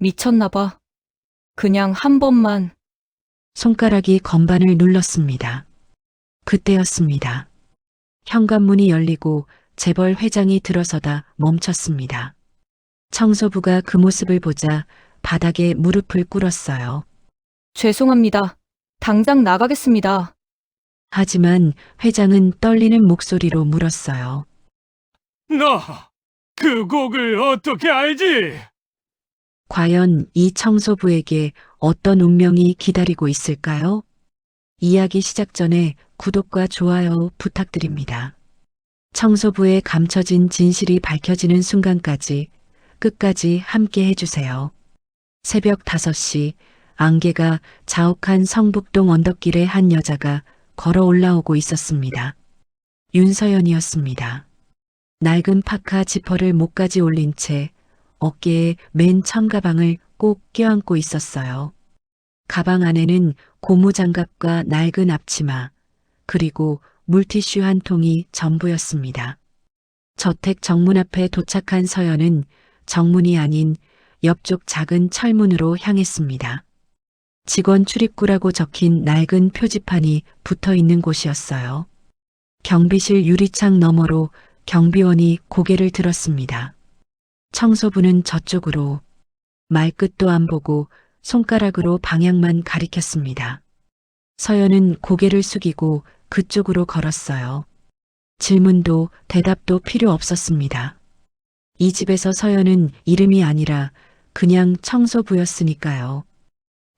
미쳤나 봐. 그냥 한 번만. 손가락이 건반을 눌렀습니다. 그때였습니다. 현관문이 열리고 재벌 회장이 들어서다 멈췄습니다. 청소부가 그 모습을 보자 바닥에 무릎을 꿇었어요. 죄송합니다. 당장 나가겠습니다. 하지만 회장은 떨리는 목소리로 물었어요. 너 그 곡을 어떻게 알지? 과연 이 청소부에게 어떤 운명이 기다리고 있을까요? 이야기 시작 전에 구독과 좋아요 부탁드립니다. 청소부의 감춰진 진실이 밝혀지는 순간까지 끝까지 함께 해주세요. 새벽 5시 안개가 자욱한 성북동 언덕길에 한 여자가 걸어 올라오고 있었습니다. 윤서연이었습니다. 낡은 파카 지퍼를 목까지 올린 채 어깨에 맨 청가방을 꼭 껴안고 있었어요. 가방 안에는 고무장갑과 낡은 앞치마, 그리고 물티슈 한 통이 전부였습니다. 저택 정문 앞에 도착한 서연은 정문이 아닌 옆쪽 작은 철문으로 향했습니다. 직원 출입구라고 적힌 낡은 표지판이 붙어 있는 곳이었어요. 경비실 유리창 너머로 경비원이 고개를 들었습니다. 청소부는 저쪽으로 말끝도 안 보고 손가락으로 방향만 가리켰습니다. 서연은 고개를 숙이고 그쪽으로 걸었어요. 질문도 대답도 필요 없었습니다. 이 집에서 서연은 이름이 아니라 그냥 청소부였으니까요.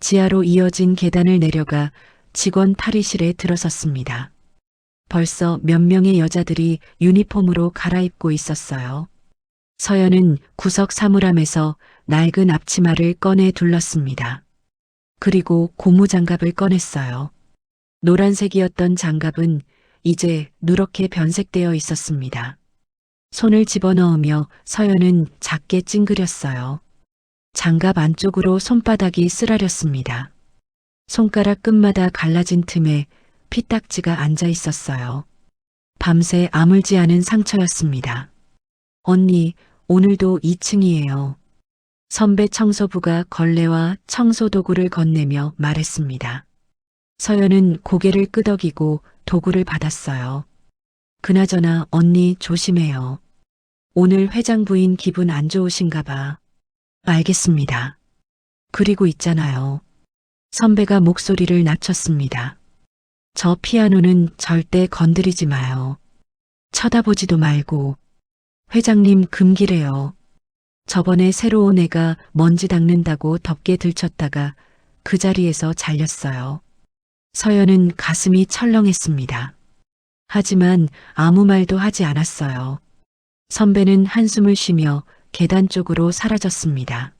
지하로 이어진 계단을 내려가 직원 탈의실에 들어섰습니다. 벌써 몇 명의 여자들이 유니폼으로 갈아입고 있었어요. 서연은 구석 사물함에서 낡은 앞치마를 꺼내 둘렀습니다. 그리고 고무장갑을 꺼냈어요. 노란색이었던 장갑은 이제 누렇게 변색되어 있었습니다. 손을 집어넣으며 서연은 작게 찡그렸어요. 장갑 안쪽으로 손바닥이 쓰라렸습니다. 손가락 끝마다 갈라진 틈에 피딱지가 앉아 있었어요. 밤새 아물지 않은 상처였습니다. 언니, 오늘도 2층이에요. 선배 청소부가 걸레와 청소도구를 건네며 말했습니다. 서연은 고개를 끄덕이고 도구를 받았어요. 그나저나 언니 조심해요. 오늘 회장 부인 기분 안 좋으신가 봐. 알겠습니다. 그리고 있잖아요. 선배가 목소리를 낮췄습니다. 저 피아노는 절대 건드리지 마요. 쳐다보지도 말고. 회장님 금기래요. 저번에 새로 온 애가 먼지 닦는다고 덮개 들쳤다가 그 자리에서 잘렸어요. 서연은 가슴이 철렁했습니다. 하지만 아무 말도 하지 않았어요. 선배는 한숨을 쉬며 계단 쪽으로 사라졌습니다.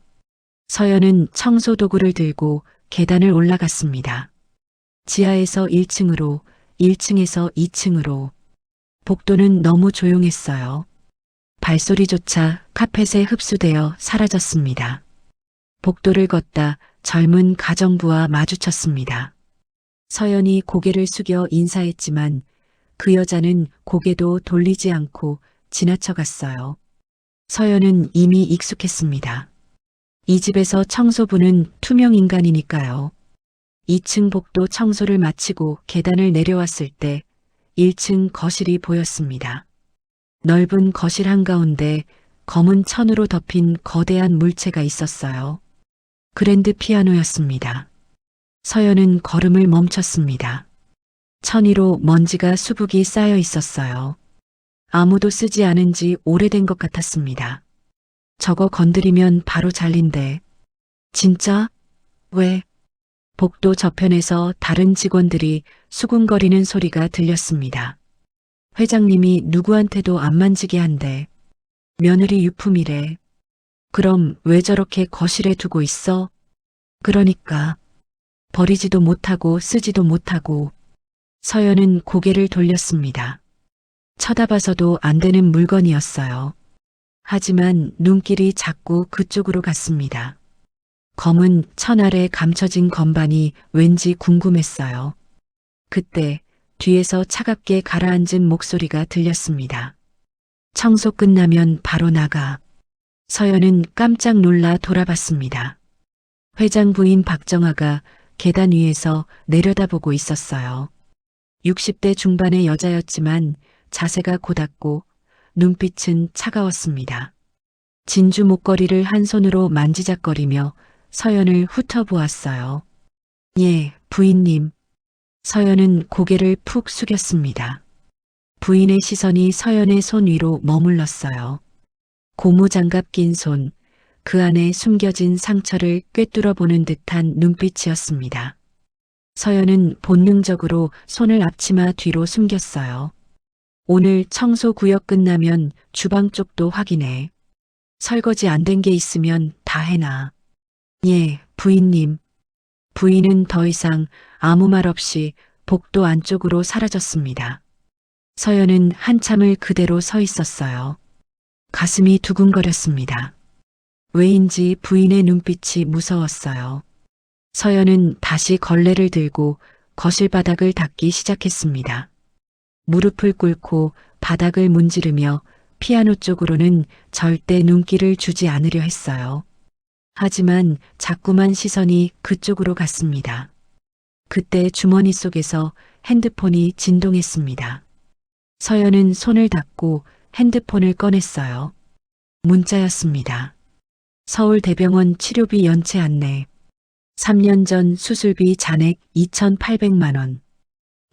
서연은 청소도구를 들고 계단을 올라갔습니다. 지하에서 1층으로, 1층에서 2층으로. 복도는 너무 조용했어요. 발소리조차 카펫에 흡수되어 사라졌습니다. 복도를 걷다 젊은 가정부와 마주쳤습니다. 서연이 고개를 숙여 인사했지만 그 여자는 고개도 돌리지 않고 지나쳐갔어요. 서연은 이미 익숙했습니다. 이 집에서 청소부는 투명 인간이니까요. 2층 복도 청소를 마치고 계단을 내려왔을 때 1층 거실이 보였습니다. 넓은 거실 한가운데 검은 천으로 덮인 거대한 물체가 있었어요. 그랜드 피아노였습니다. 서연은 걸음을 멈췄습니다. 천 위로 먼지가 수북이 쌓여 있었어요. 아무도 쓰지 않은 지 오래된 것 같았습니다. 저거 건드리면 바로 잘린대. 진짜? 왜? 복도 저편에서 다른 직원들이 수군거리는 소리가 들렸습니다. 회장님이 누구한테도 안 만지게 한대. 며느리 유품이래. 그럼 왜 저렇게 거실에 두고 있어? 그러니까 버리지도 못하고 쓰지도 못하고. 서연은 고개를 돌렸습니다. 쳐다봐서도 안 되는 물건이었어요. 하지만 눈길이 자꾸 그쪽으로 갔습니다. 검은 천 아래 감춰진 건반이 왠지 궁금했어요. 그때 뒤에서 차갑게 가라앉은 목소리가 들렸습니다. 청소 끝나면 바로 나가. 서연은 깜짝 놀라 돌아봤습니다. 회장 부인 박정아가 계단 위에서 내려다보고 있었어요. 60대 중반의 여자였지만 자세가 고닫고 눈빛은 차가웠습니다. 진주 목걸이를 한 손으로 만지작거리며 서연을 훑어보았어요. 예, 부인님. 서연은 고개를 푹 숙였습니다. 부인의 시선이 서연의 손 위로 머물렀어요. 고무장갑 낀 손, 그 안에 숨겨진 상처를 꿰뚫어 보는 듯한 눈빛이었습니다. 서연은 본능적으로 손을 앞치마 뒤로 숨겼어요. 오늘 청소 구역 끝나면 주방 쪽도 확인해. 설거지 안 된 게 있으면 다 해놔. 예, 부인님. 부인은 더 이상 아무 말 없이 복도 안쪽으로 사라졌습니다. 서연은 한참을 그대로 서 있었어요. 가슴이 두근거렸습니다. 왜인지 부인의 눈빛이 무서웠어요. 서연은 다시 걸레를 들고 거실 바닥을 닦기 시작했습니다. 무릎을 꿇고 바닥을 문지르며 피아노 쪽으로는 절대 눈길을 주지 않으려 했어요. 하지만 자꾸만 시선이 그쪽으로 갔습니다. 그때 주머니 속에서 핸드폰이 진동했습니다. 서연은 손을 닫고 핸드폰을 꺼냈어요. 문자였습니다. 서울대병원 치료비 연체 안내. 3년 전 수술비 잔액 2,800만 원.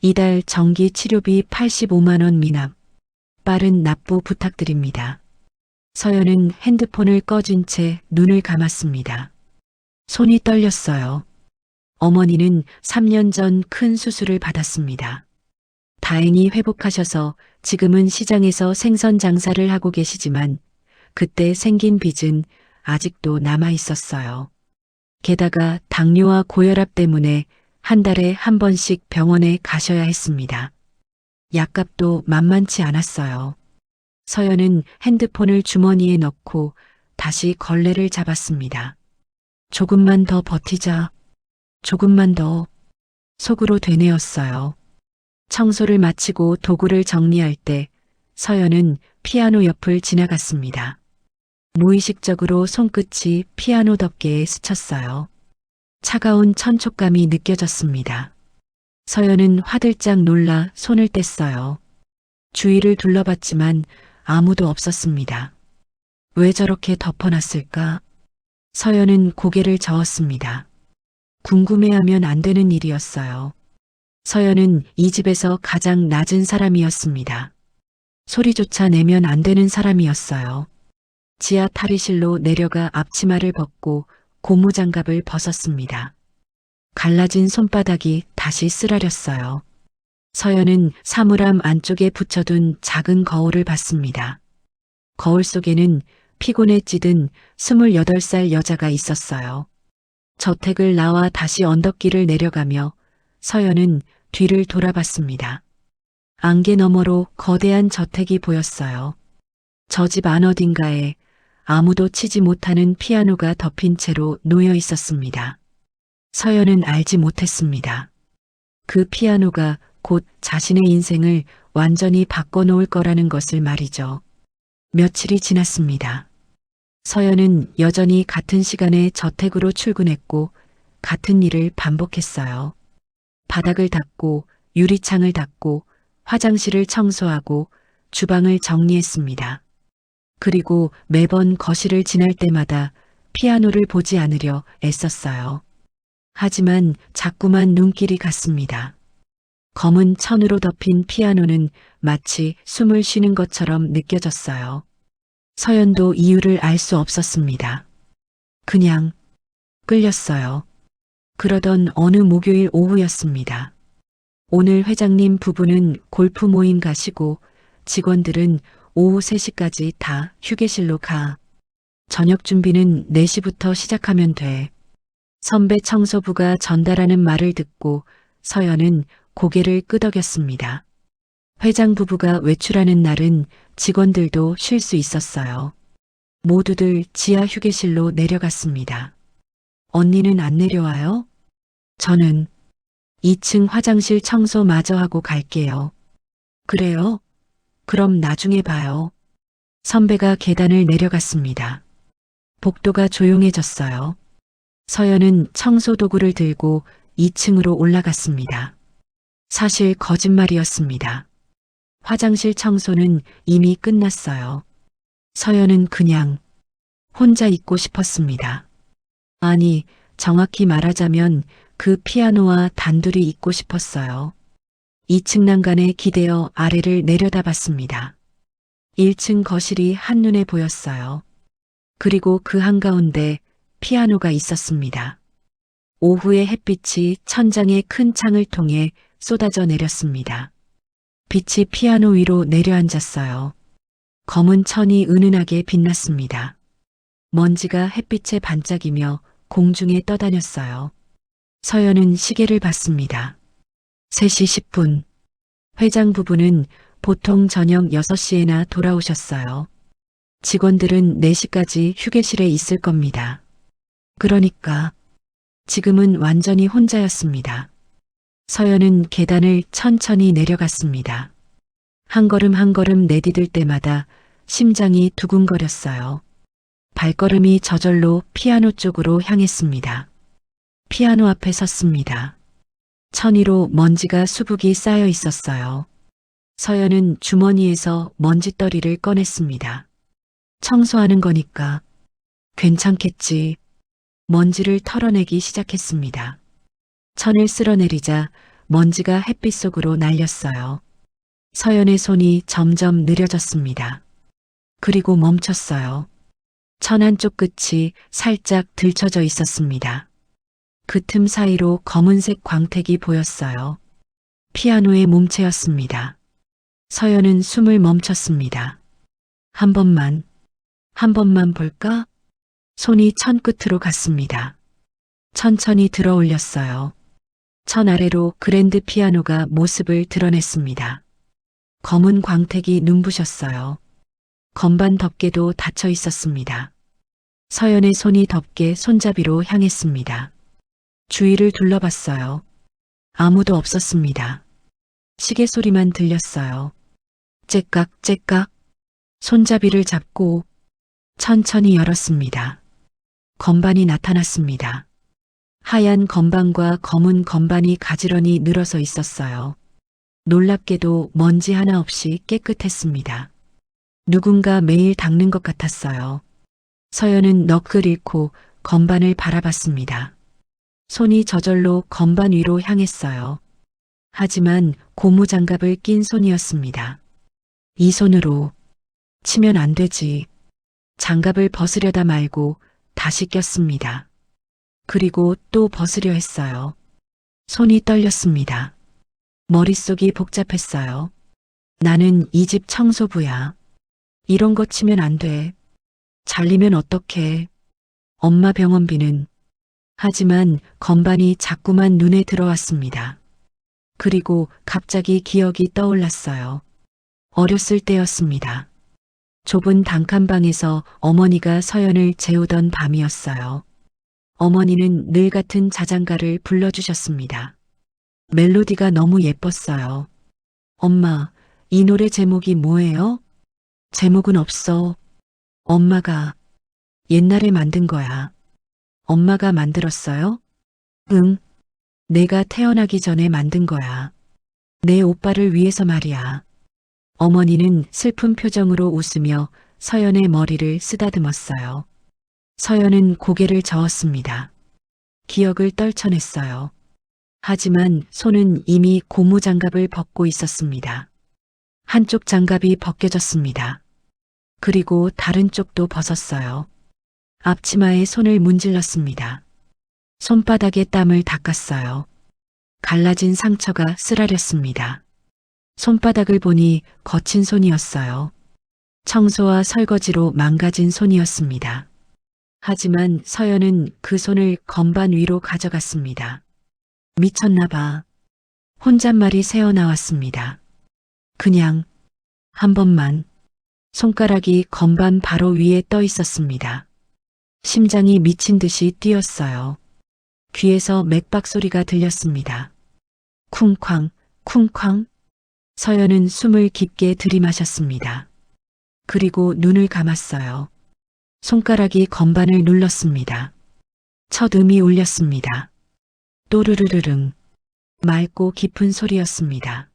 이달 정기 치료비 85만 원 미납. 빠른 납부 부탁드립니다. 서연은 핸드폰을 꺼진 채 눈을 감았습니다. 손이 떨렸어요. 어머니는 3년 전 큰 수술을 받았습니다. 다행히 회복하셔서 지금은 시장에서 생선 장사를 하고 계시지만 그때 생긴 빚은 아직도 남아 있었어요. 게다가 당뇨와 고혈압 때문에 한 달에 한 번씩 병원에 가셔야 했습니다. 약값도 만만치 않았어요. 서연은 핸드폰을 주머니에 넣고 다시 걸레를 잡았습니다. 조금만 더 버티자. 조금만 더. 속으로 되뇌었어요. 청소를 마치고 도구를 정리할 때 서연은 피아노 옆을 지나갔습니다. 무의식적으로 손끝이 피아노 덮개에 스쳤어요. 차가운 천촉감이 느껴졌습니다. 서연은 화들짝 놀라 손을 뗐어요. 주위를 둘러봤지만 아무도 없었습니다. 왜 저렇게 덮어놨을까? 서연은 고개를 저었습니다. 궁금해하면 안 되는 일이었어요. 서연은 이 집에서 가장 낮은 사람이었습니다. 소리조차 내면 안 되는 사람이었어요. 지하 탈의실로 내려가 앞치마를 벗고 고무장갑을 벗었습니다. 갈라진 손바닥이 다시 쓰라렸어요. 서연은 사물함 안쪽에 붙여둔 작은 거울을 봤습니다. 거울 속에는 피곤에 찌든 28살 여자가 있었어요. 저택을 나와 다시 언덕길을 내려가며 서연은 뒤를 돌아봤습니다. 안개 너머로 거대한 저택이 보였어요. 저 집 안 어딘가에 아무도 치지 못하는 피아노가 덮인 채로 놓여 있었습니다. 서연은 알지 못했습니다. 그 피아노가 곧 자신의 인생을 완전히 바꿔놓을 거라는 것을 말이죠. 며칠이 지났습니다. 서연은 여전히 같은 시간에 저택으로 출근했고 같은 일을 반복했어요. 바닥을 닦고 유리창을 닦고 화장실을 청소하고 주방을 정리했습니다. 그리고 매번 거실을 지날 때마다 피아노를 보지 않으려 애썼어요. 하지만 자꾸만 눈길이 갔습니다. 검은 천으로 덮인 피아노는 마치 숨을 쉬는 것처럼 느껴졌어요. 서연도 이유를 알 수 없었습니다. 그냥 끌렸어요. 그러던 어느 목요일 오후였습니다. 오늘 회장님 부부는 골프 모임 가시고 직원들은 오후 3시까지 다 휴게실로 가. 저녁 준비는 4시부터 시작하면 돼. 선배 청소부가 전달하는 말을 듣고 서연은 고개를 끄덕였습니다. 회장 부부가 외출하는 날은 직원들도 쉴 수 있었어요. 모두들 지하 휴게실로 내려갔습니다. 언니는 안 내려와요? 저는 2층 화장실 청소 마저 하고 갈게요. 그래요? 그럼 나중에 봐요. 선배가 계단을 내려갔습니다. 복도가 조용해졌어요. 서연은 청소 도구를 들고 2층으로 올라갔습니다. 사실 거짓말이었습니다. 화장실 청소는 이미 끝났어요. 서연은 그냥 혼자 있고 싶었습니다. 아니, 정확히 말하자면 그 피아노와 단둘이 있고 싶었어요. 2층 난간에 기대어 아래를 내려다봤습니다. 1층 거실이 한눈에 보였어요. 그리고 그 한가운데 피아노가 있었습니다. 오후의 햇빛이 천장의 큰 창을 통해 쏟아져 내렸습니다. 빛이 피아노 위로 내려앉았어요. 검은 천이 은은하게 빛났습니다. 먼지가 햇빛에 반짝이며 공중에 떠다녔어요. 서연은 시계를 봤습니다. 3시 10분. 회장 부부는 보통 저녁 6시에나 돌아오셨어요. 직원들은 4시까지 휴게실에 있을 겁니다. 그러니까 지금은 완전히 혼자였습니다. 서연은 계단을 천천히 내려갔습니다. 한 걸음 한 걸음 내디딜 때마다 심장이 두근거렸어요. 발걸음이 저절로 피아노 쪽으로 향했습니다. 피아노 앞에 섰습니다. 천 위로 먼지가 수북이 쌓여 있었어요. 서연은 주머니에서 먼지떨이를 꺼냈습니다. 청소하는 거니까 괜찮겠지. 먼지를 털어내기 시작했습니다. 천을 쓸어내리자 먼지가 햇빛 속으로 날렸어요. 서연의 손이 점점 느려졌습니다. 그리고 멈췄어요. 천 한쪽 끝이 살짝 들쳐져 있었습니다. 그 틈 사이로 검은색 광택이 보였어요. 피아노의 몸체였습니다. 서연은 숨을 멈췄습니다. 한 번만 볼까? 손이 천 끝으로 갔습니다. 천천히 들어 올렸어요. 천 아래로 그랜드 피아노가 모습을 드러냈습니다. 검은 광택이 눈부셨어요. 건반 덮개도 닫혀 있었습니다. 서연의 손이 덮개 손잡이로 향했습니다. 주위를 둘러봤어요. 아무도 없었습니다. 시계 소리만 들렸어요. 째깍째깍. 손잡이를 잡고 천천히 열었습니다. 건반이 나타났습니다. 하얀 건반과 검은 건반이 가지런히 늘어서 있었어요. 놀랍게도 먼지 하나 없이 깨끗했습니다. 누군가 매일 닦는 것 같았어요. 서연은 넋을 잃고 건반을 바라봤습니다. 손이 저절로 건반 위로 향했어요. 하지만 고무장갑을 낀 손이었습니다. 이 손으로 치면 안 되지. 장갑을 벗으려다 말고 다시 꼈습니다. 그리고 또 벗으려 했어요. 손이 떨렸습니다. 머릿속이 복잡했어요. 나는 이 집 청소부야. 이런 거 치면 안 돼. 잘리면 어떡해. 엄마 병원비는. 하지만 건반이 자꾸만 눈에 들어왔습니다. 그리고 갑자기 기억이 떠올랐어요. 어렸을 때였습니다. 좁은 단칸방에서 어머니가 서연을 재우던 밤이었어요. 어머니는 늘 같은 자장가를 불러주셨습니다. 멜로디가 너무 예뻤어요. 엄마, 이 노래 제목이 뭐예요? 제목은 없어. 엄마가 옛날에 만든 거야. 엄마가 만들었어요? 응. 내가 태어나기 전에 만든 거야. 내 오빠를 위해서 말이야. 어머니는 슬픈 표정으로 웃으며 서연의 머리를 쓰다듬었어요. 서연은 고개를 저었습니다. 기억을 떨쳐냈어요. 하지만 손은 이미 고무장갑을 벗고 있었습니다. 한쪽 장갑이 벗겨졌습니다. 그리고 다른 쪽도 벗었어요. 앞치마에 손을 문질렀습니다. 손바닥에 땀을 닦았어요. 갈라진 상처가 쓰라렸습니다. 손바닥을 보니 거친 손이었어요. 청소와 설거지로 망가진 손이었습니다. 하지만 서연은 그 손을 건반 위로 가져갔습니다. 미쳤나 봐. 혼잣말이 새어나왔습니다. 그냥 한 번만. 손가락이 건반 바로 위에 떠 있었습니다. 심장이 미친 듯이 뛰었어요. 귀에서 맥박 소리가 들렸습니다. 쿵쾅, 쿵쾅. 서연은 숨을 깊게 들이마셨습니다. 그리고 눈을 감았어요. 손가락이 건반을 눌렀습니다. 첫 음이 울렸습니다. 또르르르릉. 맑고 깊은 소리였습니다.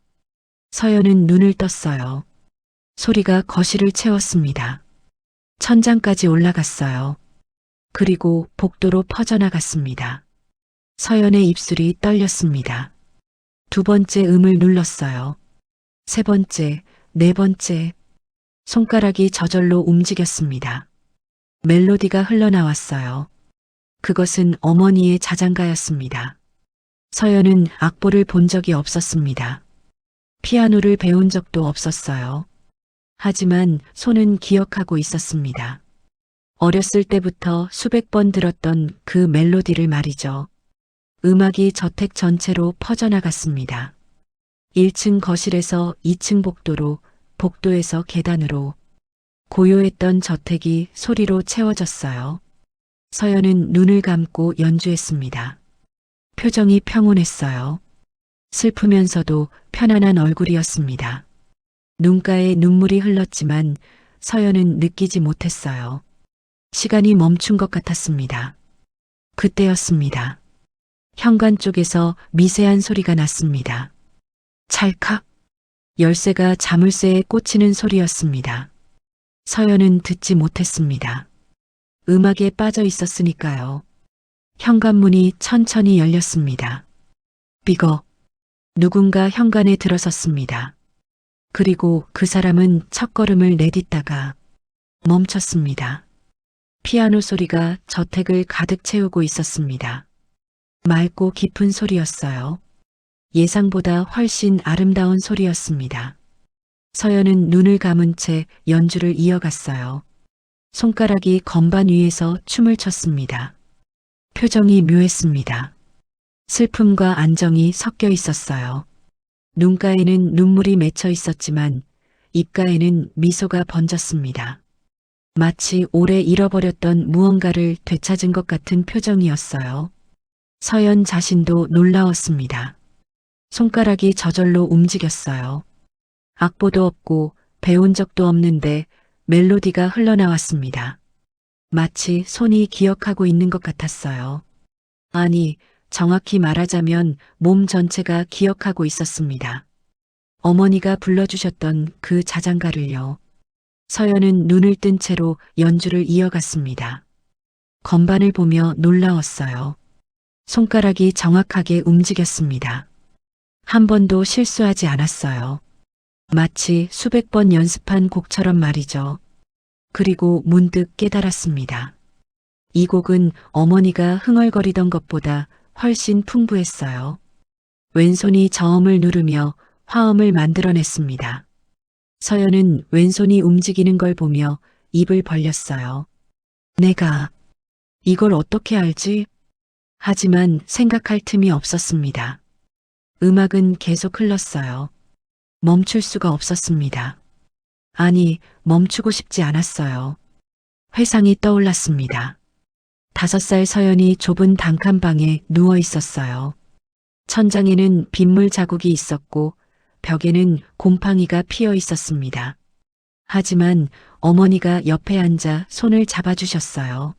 서연은 눈을 떴어요. 소리가 거실을 채웠습니다. 천장까지 올라갔어요. 그리고 복도로 퍼져나갔습니다. 서연의 입술이 떨렸습니다. 두 번째 음을 눌렀어요. 세 번째, 네 번째. 손가락이 저절로 움직였습니다. 멜로디가 흘러나왔어요. 그것은 어머니의 자장가였습니다. 서연은 악보를 본 적이 없었습니다. 피아노를 배운 적도 없었어요. 하지만 손은 기억하고 있었습니다. 어렸을 때부터 수백 번 들었던 그 멜로디를 말이죠. 음악이 저택 전체로 퍼져나갔습니다. 1층 거실에서 2층 복도로, 복도에서 계단으로. 고요했던 저택이 소리로 채워졌어요. 서연은 눈을 감고 연주했습니다. 표정이 평온했어요. 슬프면서도 편안한 얼굴이었습니다. 눈가에 눈물이 흘렀지만 서연은 느끼지 못했어요. 시간이 멈춘 것 같았습니다. 그때였습니다. 현관 쪽에서 미세한 소리가 났습니다. 찰칵. 열쇠가 자물쇠에 꽂히는 소리였습니다. 서연은 듣지 못했습니다. 음악에 빠져 있었으니까요. 현관문이 천천히 열렸습니다. 삐걱. 누군가 현관에 들어섰습니다. 그리고 그 사람은 첫걸음을 내딛다가 멈췄습니다. 피아노 소리가 저택을 가득 채우고 있었습니다. 맑고 깊은 소리였어요. 예상보다 훨씬 아름다운 소리였습니다. 서연은 눈을 감은 채 연주를 이어갔어요. 손가락이 건반 위에서 춤을 췄습니다. 표정이 묘했습니다. 슬픔과 안정이 섞여 있었어요. 눈가에는 눈물이 맺혀 있었지만 입가에는 미소가 번졌습니다. 마치 오래 잃어버렸던 무언가를 되찾은 것 같은 표정이었어요. 서연 자신도 놀라웠습니다. 손가락이 저절로 움직였어요. 악보도 없고 배운 적도 없는데 멜로디가 흘러나왔습니다. 마치 손이 기억하고 있는 것 같았어요. 아니, 정확히 말하자면 몸 전체가 기억하고 있었습니다. 어머니가 불러주셨던 그 자장가를요. 서연은 눈을 뜬 채로 연주를 이어갔습니다. 건반을 보며 놀라웠어요. 손가락이 정확하게 움직였습니다. 한 번도 실수하지 않았어요. 마치 수백 번 연습한 곡처럼 말이죠. 그리고 문득 깨달았습니다. 이 곡은 어머니가 흥얼거리던 것보다 훨씬 풍부했어요. 왼손이 저음을 누르며 화음을 만들어냈습니다. 서연은 왼손이 움직이는 걸 보며 입을 벌렸어요. 내가 이걸 어떻게 알지? 하지만 생각할 틈이 없었습니다. 음악은 계속 흘렀어요. 멈출 수가 없었습니다. 아니, 멈추고 싶지 않았어요. 회상이 떠올랐습니다. 5살 서연이 좁은 단칸방에 누워 있었어요. 천장에는 빗물 자국이 있었고 벽에는 곰팡이가 피어 있었습니다. 하지만 어머니가 옆에 앉아 손을 잡아주셨어요.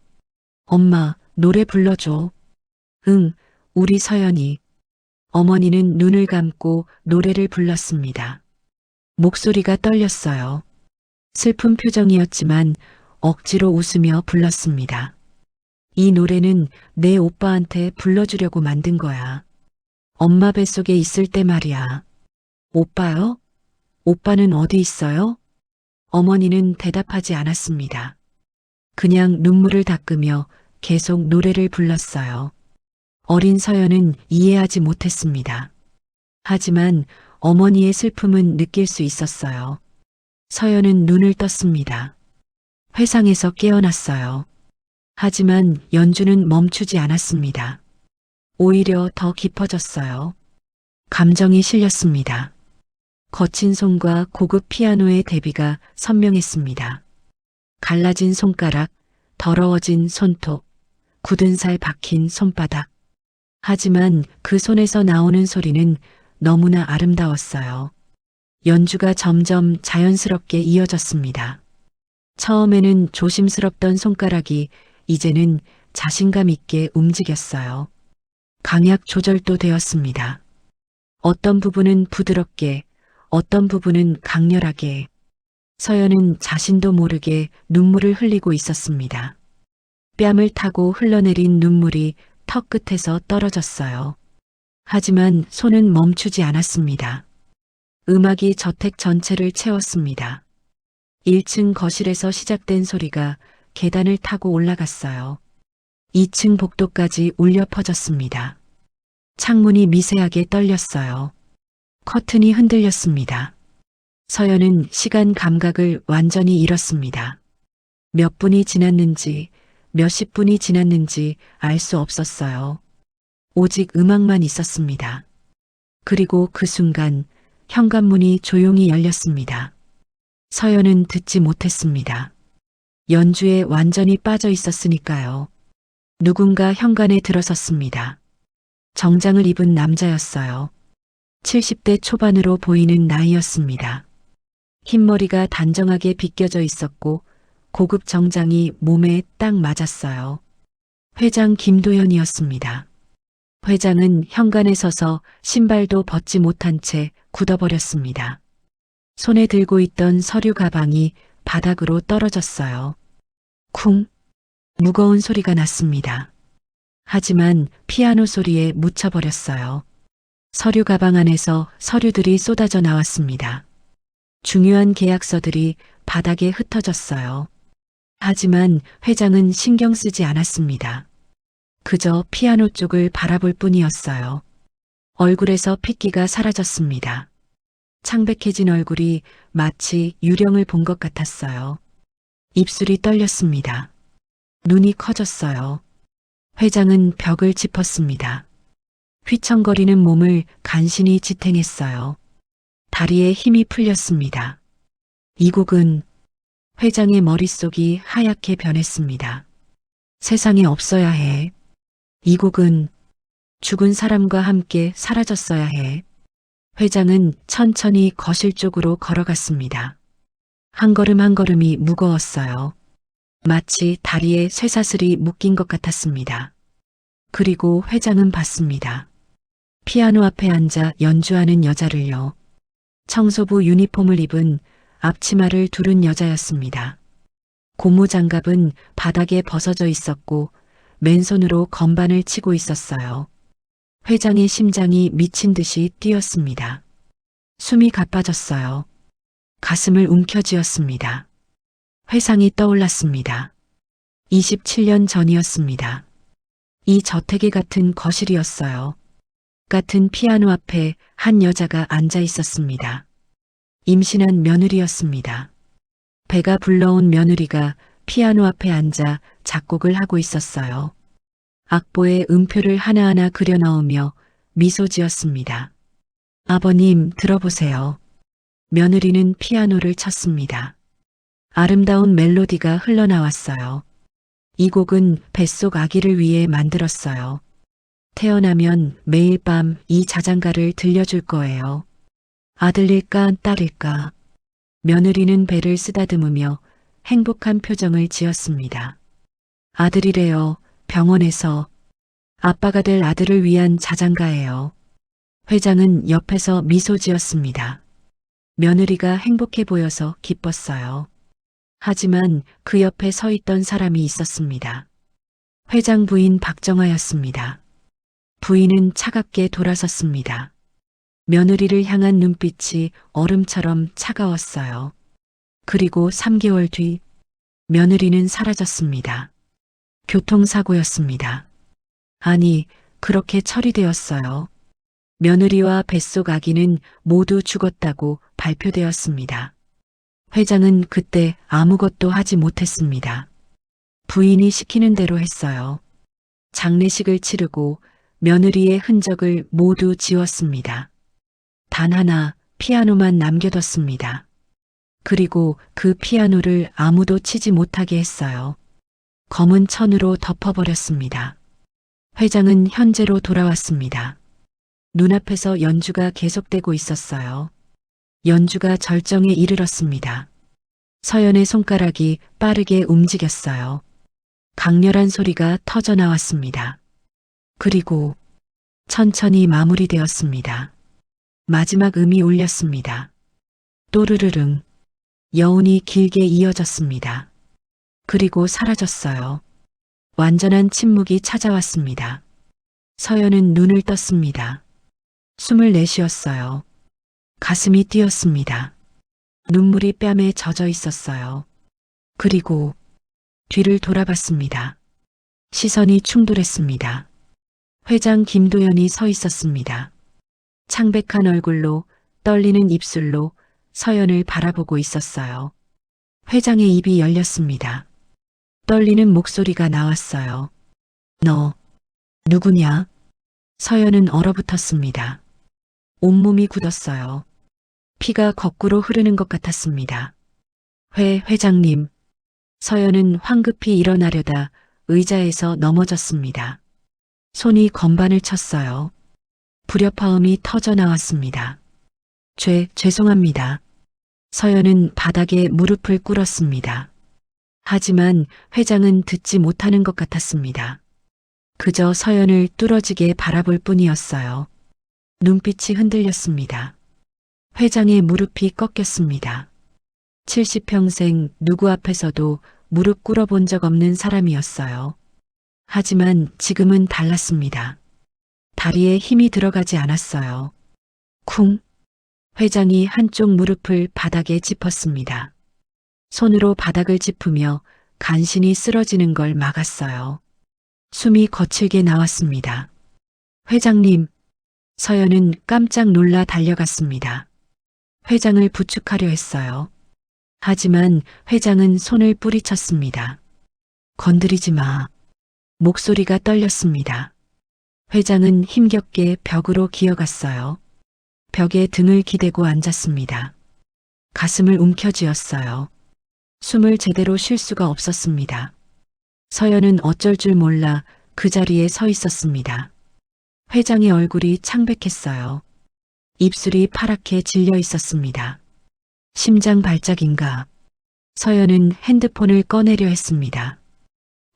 엄마, 노래 불러줘. 응, 우리 서연이. 어머니는 눈을 감고 노래를 불렀습니다. 목소리가 떨렸어요. 슬픈 표정이었지만 억지로 웃으며 불렀습니다. 이 노래는 내 오빠한테 불러주려고 만든 거야. 엄마 뱃속에 있을 때 말이야. 오빠요? 오빠는 어디 있어요? 어머니는 대답하지 않았습니다. 그냥 눈물을 닦으며 계속 노래를 불렀어요. 어린 서연은 이해하지 못했습니다. 하지만 어머니의 슬픔은 느낄 수 있었어요. 서연은 눈을 떴습니다. 회상에서 깨어났어요. 하지만 연주는 멈추지 않았습니다. 오히려 더 깊어졌어요. 감정이 실렸습니다. 거친 손과 고급 피아노의 대비가 선명했습니다. 갈라진 손가락, 더러워진 손톱, 굳은 살 박힌 손바닥. 하지만 그 손에서 나오는 소리는 너무나 아름다웠어요. 연주가 점점 자연스럽게 이어졌습니다. 처음에는 조심스럽던 손가락이 이제는 자신감 있게 움직였어요. 강약 조절도 되었습니다. 어떤 부분은 부드럽게, 어떤 부분은 강렬하게. 서연은 자신도 모르게 눈물을 흘리고 있었습니다. 뺨을 타고 흘러내린 눈물이 턱 끝에서 떨어졌어요. 하지만 손은 멈추지 않았습니다. 음악이 저택 전체를 채웠습니다. 1층 거실에서 시작된 소리가 계단을 타고 올라갔어요. 2층 복도까지 울려 퍼졌습니다. 창문이 미세하게 떨렸어요. 커튼이 흔들렸습니다. 서연은 시간 감각을 완전히 잃었습니다. 몇 분이 지났는지, 몇십 분이 지났는지 알 수 없었어요. 오직 음악만 있었습니다. 그리고 그 순간 현관문이 조용히 열렸습니다. 서연은 듣지 못했습니다. 연주에 완전히 빠져 있었으니까요. 누군가 현관에 들어섰습니다. 정장을 입은 남자였어요. 70대 초반으로 보이는 나이였습니다. 흰머리가 단정하게 빗겨져 있었고 고급 정장이 몸에 딱 맞았어요. 회장 김도연이었습니다. 회장은 현관에 서서 신발도 벗지 못한 채 굳어버렸습니다. 손에 들고 있던 서류 가방이 바닥으로 떨어졌어요. 쿵! 무거운 소리가 났습니다. 하지만 피아노 소리에 묻혀버렸어요. 서류 가방 안에서 서류들이 쏟아져 나왔습니다. 중요한 계약서들이 바닥에 흩어졌어요. 하지만 회장은 신경 쓰지 않았습니다. 그저 피아노 쪽을 바라볼 뿐이었어요. 얼굴에서 핏기가 사라졌습니다. 창백해진 얼굴이 마치 유령을 본 것 같았어요. 입술이 떨렸습니다. 눈이 커졌어요. 회장은 벽을 짚었습니다. 휘청거리는 몸을 간신히 지탱했어요. 다리에 힘이 풀렸습니다. 이 곡은 회장의 머릿속이 하얗게 변했습니다. 세상에 없어야 해. 이 곡은 죽은 사람과 함께 사라졌어야 해. 회장은 천천히 거실 쪽으로 걸어갔습니다. 한 걸음 한 걸음이 무거웠어요. 마치 다리에 쇠사슬이 묶인 것 같았습니다. 그리고 회장은 봤습니다. 피아노 앞에 앉아 연주하는 여자를요. 청소부 유니폼을 입은 앞치마를 두른 여자였습니다. 고무장갑은 바닥에 벗어져 있었고 맨손으로 건반을 치고 있었어요. 회장의 심장이 미친 듯이 뛰었습니다. 숨이 가빠졌어요. 가슴을 움켜쥐었습니다. 회상이 떠올랐습니다. 27년 전이었습니다. 이 저택이 같은 거실이었어요. 같은 피아노 앞에 한 여자가 앉아 있었습니다. 임신한 며느리였습니다. 배가 불러온 며느리가 피아노 앞에 앉아 작곡을 하고 있었어요. 악보에 음표를 하나하나 그려 넣으며 미소 지었습니다. 아버님, 들어보세요. 며느리는 피아노를 쳤습니다. 아름다운 멜로디가 흘러나왔어요. 이 곡은 뱃속 아기를 위해 만들었어요. 태어나면 매일 밤 이 자장가를 들려줄 거예요. 아들일까 딸일까. 며느리는 배를 쓰다듬으며 행복한 표정을 지었습니다. 아들이래요. 병원에서. 아빠가 될 아들을 위한 자장가예요. 회장은 옆에서 미소 지었습니다. 며느리가 행복해 보여서 기뻤어요. 하지만 그 옆에 서 있던 사람이 있었습니다. 회장 부인 박정아였습니다. 부인은 차갑게 돌아섰습니다. 며느리를 향한 눈빛이 얼음처럼 차가웠어요. 그리고 3개월 뒤 며느리는 사라졌습니다. 교통사고였습니다. 아니, 그렇게 처리되었어요. 며느리와 뱃속 아기는 모두 죽었다고 발표되었습니다. 회장은 그때 아무것도 하지 못했습니다. 부인이 시키는 대로 했어요. 장례식을 치르고 며느리의 흔적을 모두 지웠습니다. 단 하나 피아노만 남겨뒀습니다. 그리고 그 피아노를 아무도 치지 못하게 했어요. 검은 천으로 덮어버렸습니다. 회장은 현재로 돌아왔습니다. 눈앞에서 연주가 계속되고 있었어요. 연주가 절정에 이르렀습니다. 서연의 손가락이 빠르게 움직였어요. 강렬한 소리가 터져 나왔습니다. 그리고 천천히 마무리되었습니다. 마지막 음이 울렸습니다. 또르르릉. 여운이 길게 이어졌습니다. 그리고 사라졌어요. 완전한 침묵이 찾아왔습니다. 서연은 눈을 떴습니다. 숨을 내쉬었어요. 가슴이 뛰었습니다. 눈물이 뺨에 젖어 있었어요. 그리고 뒤를 돌아봤습니다. 시선이 충돌했습니다. 회장 김도연이 서 있었습니다. 창백한 얼굴로 떨리는 입술로 서연을 바라보고 있었어요. 회장의 입이 열렸습니다. 떨리는 목소리가 나왔어요. 너, 누구냐? 서연은 얼어붙었습니다. 온몸이 굳었어요. 피가 거꾸로 흐르는 것 같았습니다. 회장님. 서연은 황급히 일어나려다 의자에서 넘어졌습니다. 손이 건반을 쳤어요. 불협화음이 터져 나왔습니다. 죄송합니다. 서연은 바닥에 무릎을 꿇었습니다. 하지만 회장은 듣지 못하는 것 같았습니다. 그저 서연을 뚫어지게 바라볼 뿐이었어요. 눈빛이 흔들렸습니다. 회장의 무릎이 꺾였습니다. 70평생 누구 앞에서도 무릎 꿇어본 적 없는 사람이었어요. 하지만 지금은 달랐습니다. 다리에 힘이 들어가지 않았어요. 쿵. 회장이 한쪽 무릎을 바닥에 짚었습니다. 손으로 바닥을 짚으며 간신히 쓰러지는 걸 막았어요. 숨이 거칠게 나왔습니다. 회장님. 서연은 깜짝 놀라 달려갔습니다. 회장을 부축하려 했어요. 하지만 회장은 손을 뿌리쳤습니다. 건드리지 마. 목소리가 떨렸습니다. 회장은 힘겹게 벽으로 기어갔어요. 벽에 등을 기대고 앉았습니다. 가슴을 움켜쥐었어요. 숨을 제대로 쉴 수가 없었습니다. 서연은 어쩔 줄 몰라 그 자리에 서 있었습니다. 회장의 얼굴이 창백했어요. 입술이 파랗게 질려 있었습니다. 심장 발작인가? 서연은 핸드폰을 꺼내려 했습니다.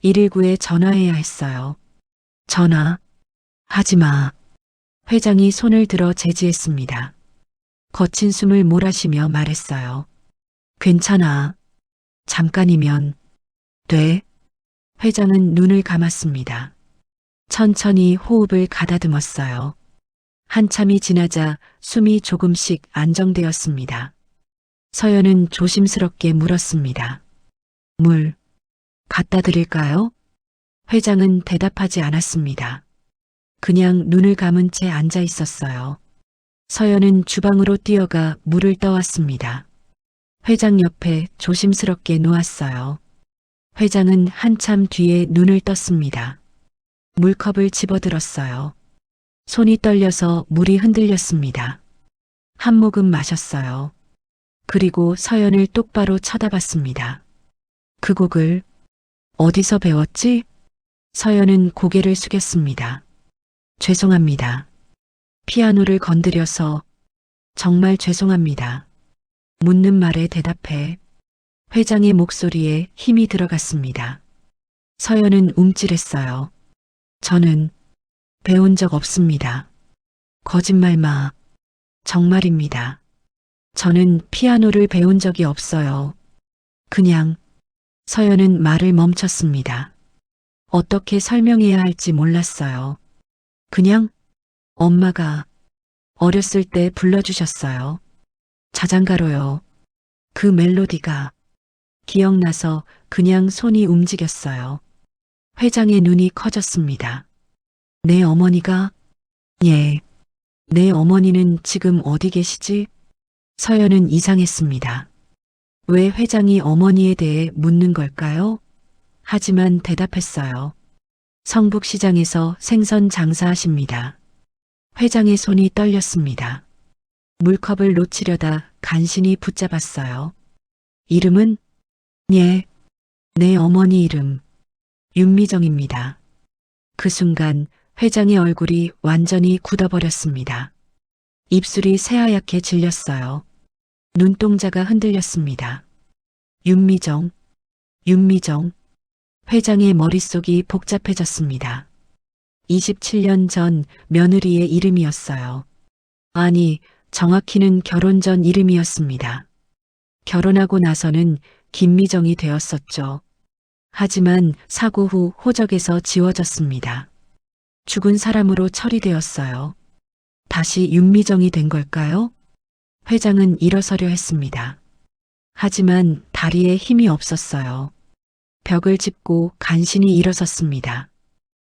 119에 전화해야 했어요. 전화. 하지 마. 회장이 손을 들어 제지했습니다. 거친 숨을 몰아쉬며 말했어요. 괜찮아. 잠깐이면 돼. 회장은 눈을 감았습니다. 천천히 호흡을 가다듬었어요. 한참이 지나자 숨이 조금씩 안정되었습니다. 서연은 조심스럽게 물었습니다. 물 갖다 드릴까요? 회장은 대답하지 않았습니다. 그냥 눈을 감은 채 앉아 있었어요. 서연은 주방으로 뛰어가 물을 떠왔습니다. 회장 옆에 조심스럽게 놓았어요. 회장은 한참 뒤에 눈을 떴습니다. 물컵을 집어들었어요. 손이 떨려서 물이 흔들렸습니다. 한 모금 마셨어요. 그리고 서연을 똑바로 쳐다봤습니다. 그 곡을 어디서 배웠지? 서연은 고개를 숙였습니다. 죄송합니다. 피아노를 건드려서 정말 죄송합니다. 묻는 말에 대답해. 회장의 목소리에 힘이 들어갔습니다. 서연은 움찔했어요. 저는 배운 적 없습니다. 거짓말 마. 정말입니다. 저는 피아노를 배운 적이 없어요. 그냥. 서연은 말을 멈췄습니다. 어떻게 설명해야 할지 몰랐어요. 그냥 엄마가 어렸을 때 불러주셨어요. 자장가로요. 그 멜로디가 기억나서 그냥 손이 움직였어요. 회장의 눈이 커졌습니다. 내 어머니가? 예. 내 어머니는 지금 어디 계시지? 서연은 이상했습니다. 왜 회장이 어머니에 대해 묻는 걸까요? 하지만 대답했어요. 성북시장에서 생선 장사하십니다. 회장의 손이 떨렸습니다. 물컵을 놓치려다 간신히 붙잡았어요. 이름은? 예. 내 어머니 이름. 윤미정입니다. 그 순간 회장의 얼굴이 완전히 굳어버렸습니다. 입술이 새하얗게 질렸어요. 눈동자가 흔들렸습니다. 윤미정, 윤미정. 회장의 머릿속이 복잡해졌습니다. 27년 전 며느리의 이름이었어요. 아니, 정확히는 결혼 전 이름이었습니다. 결혼하고 나서는 김미정이 되었었죠. 하지만 사고 후 호적에서 지워졌습니다. 죽은 사람으로 처리되었어요. 다시 윤미정이 된 걸까요? 회장은 일어서려 했습니다. 하지만 다리에 힘이 없었어요. 벽을 짚고 간신히 일어섰습니다.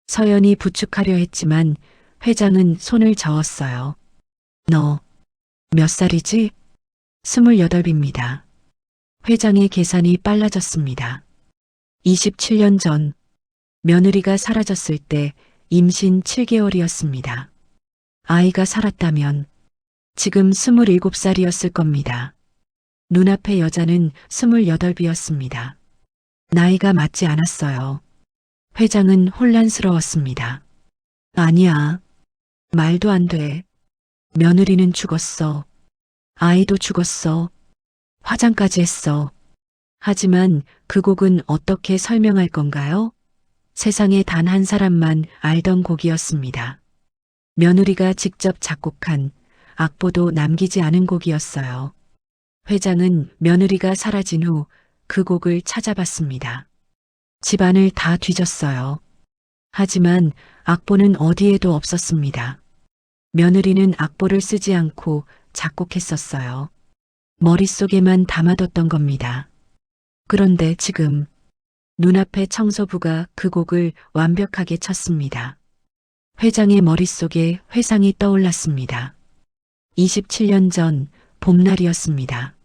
서연이 부축하려 했지만 회장은 손을 저었어요. 너 몇 살이지? 28입니다. 회장의 계산이 빨라졌습니다. 27년 전 며느리가 사라졌을 때 임신 7개월이었습니다. 아이가 살았다면 지금 27살이었을 겁니다. 눈앞의 여자는 28이었습니다. 나이가 맞지 않았어요. 회장은 혼란스러웠습니다. 아니야. 말도 안 돼. 며느리는 죽었어. 아이도 죽었어. 화장까지 했어. 하지만 그 곡은 어떻게 설명할 건가요? 세상에 단 한 사람만 알던 곡이었습니다. 며느리가 직접 작곡한 악보도 남기지 않은 곡이었어요. 회장은 며느리가 사라진 후 그 곡을 찾아봤습니다. 집안을 다 뒤졌어요. 하지만 악보는 어디에도 없었습니다. 며느리는 악보를 쓰지 않고 작곡했었어요. 머릿속에만 담아뒀던 겁니다. 그런데 지금 눈앞에 청소부가 그 곡을 완벽하게 쳤습니다. 회장의 머릿속에 회상이 떠올랐습니다. 27년 전 봄날이었습니다.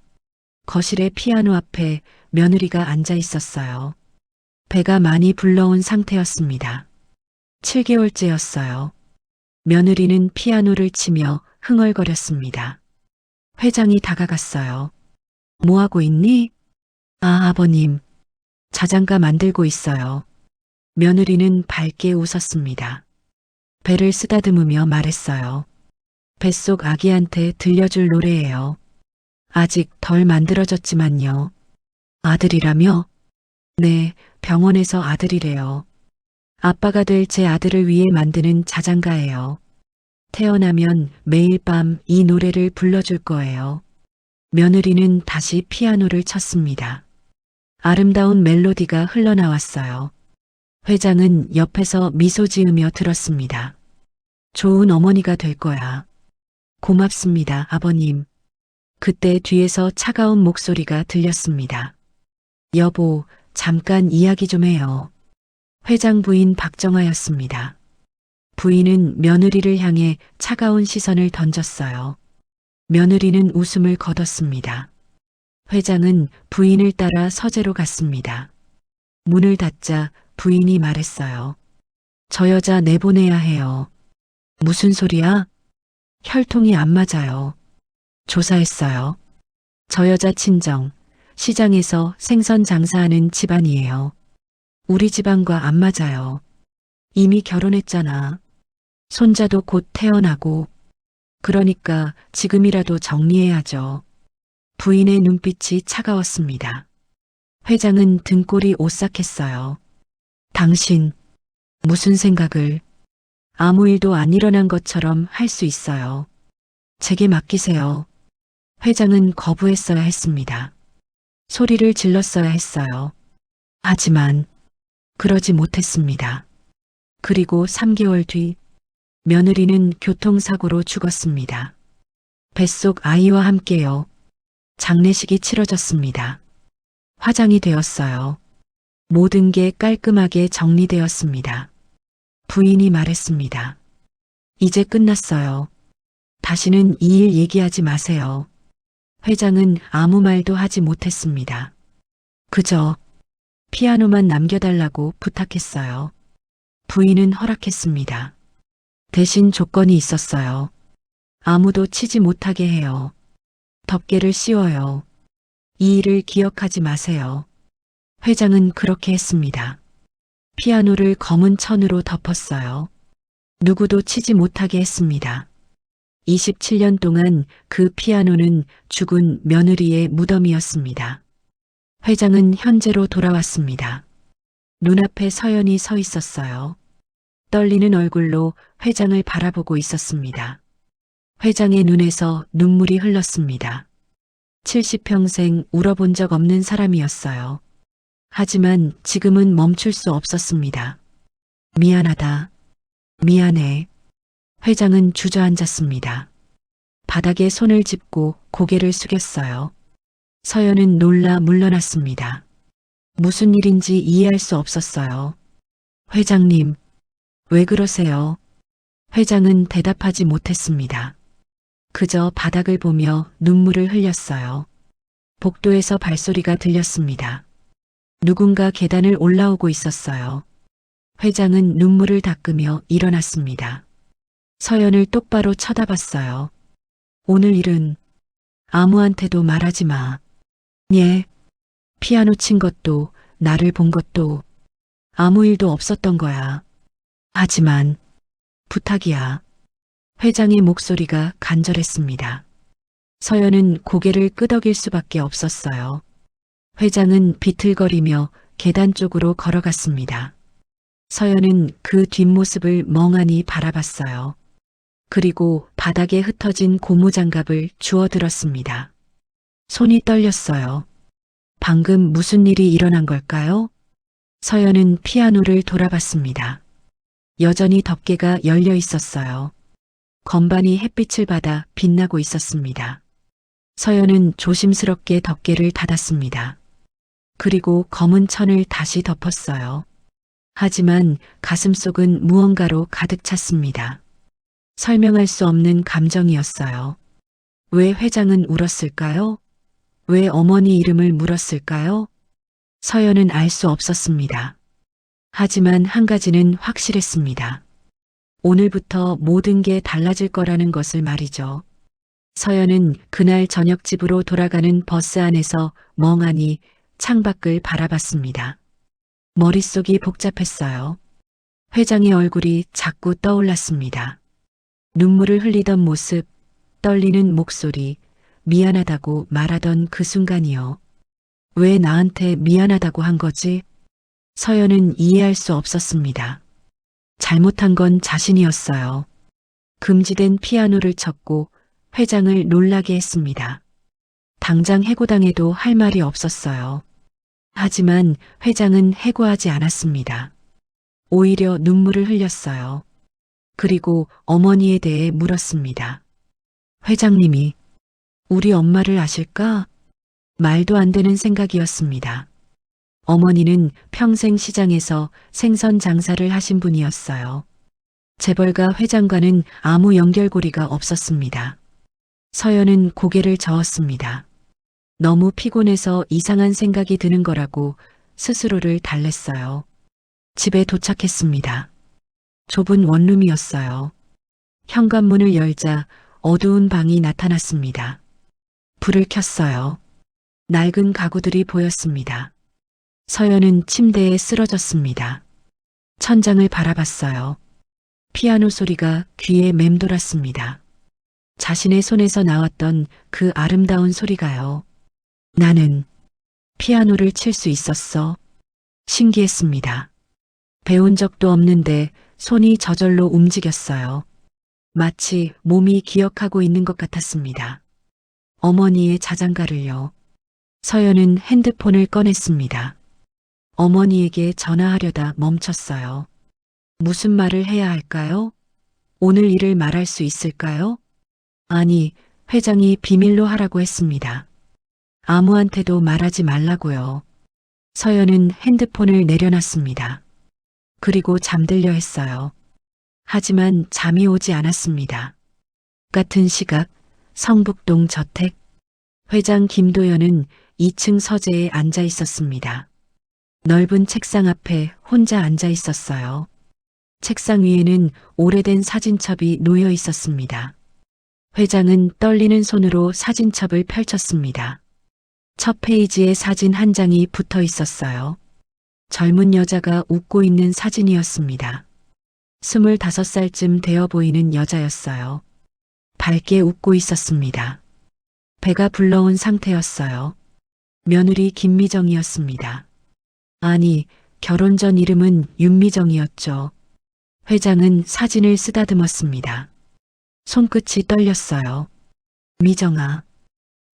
거실의 피아노 앞에 며느리가 앉아 있었어요. 배가 많이 불러온 상태였습니다. 7개월째였어요. 며느리는 피아노를 치며 흥얼거렸습니다. 회장이 다가갔어요. 뭐 하고 있니? 아, 아버님. 자장가 만들고 있어요. 며느리는 밝게 웃었습니다. 배를 쓰다듬으며 말했어요. 뱃속 아기한테 들려줄 노래예요. 아직 덜 만들어졌지만요. 아들이라며? 네, 병원에서 아들이래요. 아빠가 될 제 아들을 위해 만드는 자장가예요. 태어나면 매일 밤 이 노래를 불러줄 거예요. 며느리는 다시 피아노를 쳤습니다. 아름다운 멜로디가 흘러나왔어요. 회장은 옆에서 미소 지으며 들었습니다. 좋은 어머니가 될 거야. 고맙습니다, 아버님. 그때 뒤에서 차가운 목소리가 들렸습니다. 여보, 잠깐 이야기 좀 해요. 회장 부인 박정아였습니다. 부인은 며느리를 향해 차가운 시선을 던졌어요. 며느리는 웃음을 거뒀습니다. 회장은 부인을 따라 서재로 갔습니다. 문을 닫자 부인이 말했어요. 저 여자 내보내야 해요. 무슨 소리야? 혈통이 안 맞아요. 조사했어요. 저 여자 친정, 시장에서 생선 장사하는 집안이에요. 우리 집안과 안 맞아요. 이미 결혼했잖아. 손자도 곧 태어나고. 그러니까 지금이라도 정리해야죠. 부인의 눈빛이 차가웠습니다. 회장은 등골이 오싹했어요. 당신, 무슨 생각을? 아무 일도 안 일어난 것처럼 할 수 있어요. 제게 맡기세요. 회장은 거부했어야 했습니다. 소리를 질렀어야 했어요. 하지만 그러지 못했습니다. 그리고 3개월 뒤 며느리는 교통사고로 죽었습니다. 뱃속 아이와 함께요. 장례식이 치러졌습니다. 화장이 되었어요. 모든 게 깔끔하게 정리되었습니다. 부인이 말했습니다. 이제 끝났어요. 다시는 이 일 얘기하지 마세요. 회장은 아무 말도 하지 못했습니다. 그저 피아노만 남겨달라고 부탁했어요. 부인은 허락했습니다. 대신 조건이 있었어요. 아무도 치지 못하게 해요. 덮개를 씌워요. 이 일을 기억하지 마세요. 회장은 그렇게 했습니다. 피아노를 검은 천으로 덮었어요. 누구도 치지 못하게 했습니다. 27년 동안 그 피아노는 죽은 며느리의 무덤이었습니다. 회장은 현재로 돌아왔습니다. 눈앞에 서연이 서 있었어요. 떨리는 얼굴로 회장을 바라보고 있었습니다. 회장의 눈에서 눈물이 흘렀습니다. 70평생 울어본 적 없는 사람이었어요. 하지만 지금은 멈출 수 없었습니다. 미안하다. 미안해. 회장은 주저앉았습니다. 바닥에 손을 짚고 고개를 숙였어요. 서연은 놀라 물러났습니다. 무슨 일인지 이해할 수 없었어요. 회장님, 왜 그러세요? 회장은 대답하지 못했습니다. 그저 바닥을 보며 눈물을 흘렸어요. 복도에서 발소리가 들렸습니다. 누군가 계단을 올라오고 있었어요. 회장은 눈물을 닦으며 일어났습니다. 서연을 똑바로 쳐다봤어요. 오늘 일은 아무한테도 말하지 마. 예. 피아노 친 것도 나를 본 것도 아무 일도 없었던 거야. 하지만 부탁이야. 회장의 목소리가 간절했습니다. 서연은 고개를 끄덕일 수밖에 없었어요. 회장은 비틀거리며 계단 쪽으로 걸어갔습니다. 서연은 그 뒷모습을 멍하니 바라봤어요. 그리고 바닥에 흩어진 고무장갑을 주워들었습니다. 손이 떨렸어요. 방금 무슨 일이 일어난 걸까요? 서연은 피아노를 돌아봤습니다. 여전히 덮개가 열려 있었어요. 건반이 햇빛을 받아 빛나고 있었습니다. 서연은 조심스럽게 덮개를 닫았습니다. 그리고 검은 천을 다시 덮었어요. 하지만 가슴속은 무언가로 가득 찼습니다. 설명할 수 없는 감정이었어요. 왜 회장은 울었을까요? 왜 어머니 이름을 물었을까요? 서연은 알 수 없었습니다. 하지만 한 가지는 확실했습니다. 오늘부터 모든 게 달라질 거라는 것을 말이죠. 서연은 그날 저녁 집으로 돌아가는 버스 안에서 멍하니 창밖을 바라봤습니다. 머릿속이 복잡했어요. 회장의 얼굴이 자꾸 떠올랐습니다. 눈물을 흘리던 모습, 떨리는 목소리, 미안하다고 말하던 그 순간이요. 왜 나한테 미안하다고 한 거지? 서연은 이해할 수 없었습니다. 잘못한 건 자신이었어요. 금지된 피아노를 쳤고 회장을 놀라게 했습니다. 당장 해고당해도 할 말이 없었어요. 하지만 회장은 해고하지 않았습니다. 오히려 눈물을 흘렸어요. 그리고 어머니에 대해 물었습니다. 회장님이 우리 엄마를 아실까? 말도 안 되는 생각이었습니다. 어머니는 평생 시장에서 생선 장사를 하신 분이었어요. 재벌가 회장과는 아무 연결고리가 없었습니다. 서연은 고개를 저었습니다. 너무 피곤해서 이상한 생각이 드는 거라고 스스로를 달랬어요. 집에 도착했습니다. 좁은 원룸이었어요. 현관문을 열자 어두운 방이 나타났습니다. 불을 켰어요. 낡은 가구들이 보였습니다. 서연은 침대에 쓰러졌습니다. 천장을 바라봤어요. 피아노 소리가 귀에 맴돌았습니다. 자신의 손에서 나왔던 그 아름다운 소리가요. 나는 피아노를 칠 수 있었어. 신기했습니다. 배운 적도 없는데 손이 저절로 움직였어요. 마치 몸이 기억하고 있는 것 같았습니다. 어머니의 자장가를요. 서연은 핸드폰을 꺼냈습니다. 어머니에게 전화하려다 멈췄어요. 무슨 말을 해야 할까요? 오늘 일을 말할 수 있을까요? 아니, 회장이 비밀로 하라고 했습니다. 아무한테도 말하지 말라고요. 서연은 핸드폰을 내려놨습니다. 그리고 잠들려 했어요. 하지만 잠이 오지 않았습니다. 같은 시각 성북동 저택 회장 김도연은 2층 서재에 앉아 있었습니다. 넓은 책상 앞에 혼자 앉아 있었어요. 책상 위에는 오래된 사진첩이 놓여 있었습니다. 회장은 떨리는 손으로 사진첩을 펼쳤습니다. 첫 페이지에 사진 한 장이 붙어 있었어요. 젊은 여자가 웃고 있는 사진이었습니다. 25살쯤 되어 보이는 여자였어요. 밝게 웃고 있었습니다. 배가 불러온 상태였어요. 며느리 김미정이었습니다. 아니, 결혼 전 이름은 윤미정이었죠. 회장은 사진을 쓰다듬었습니다. 손끝이 떨렸어요. 미정아.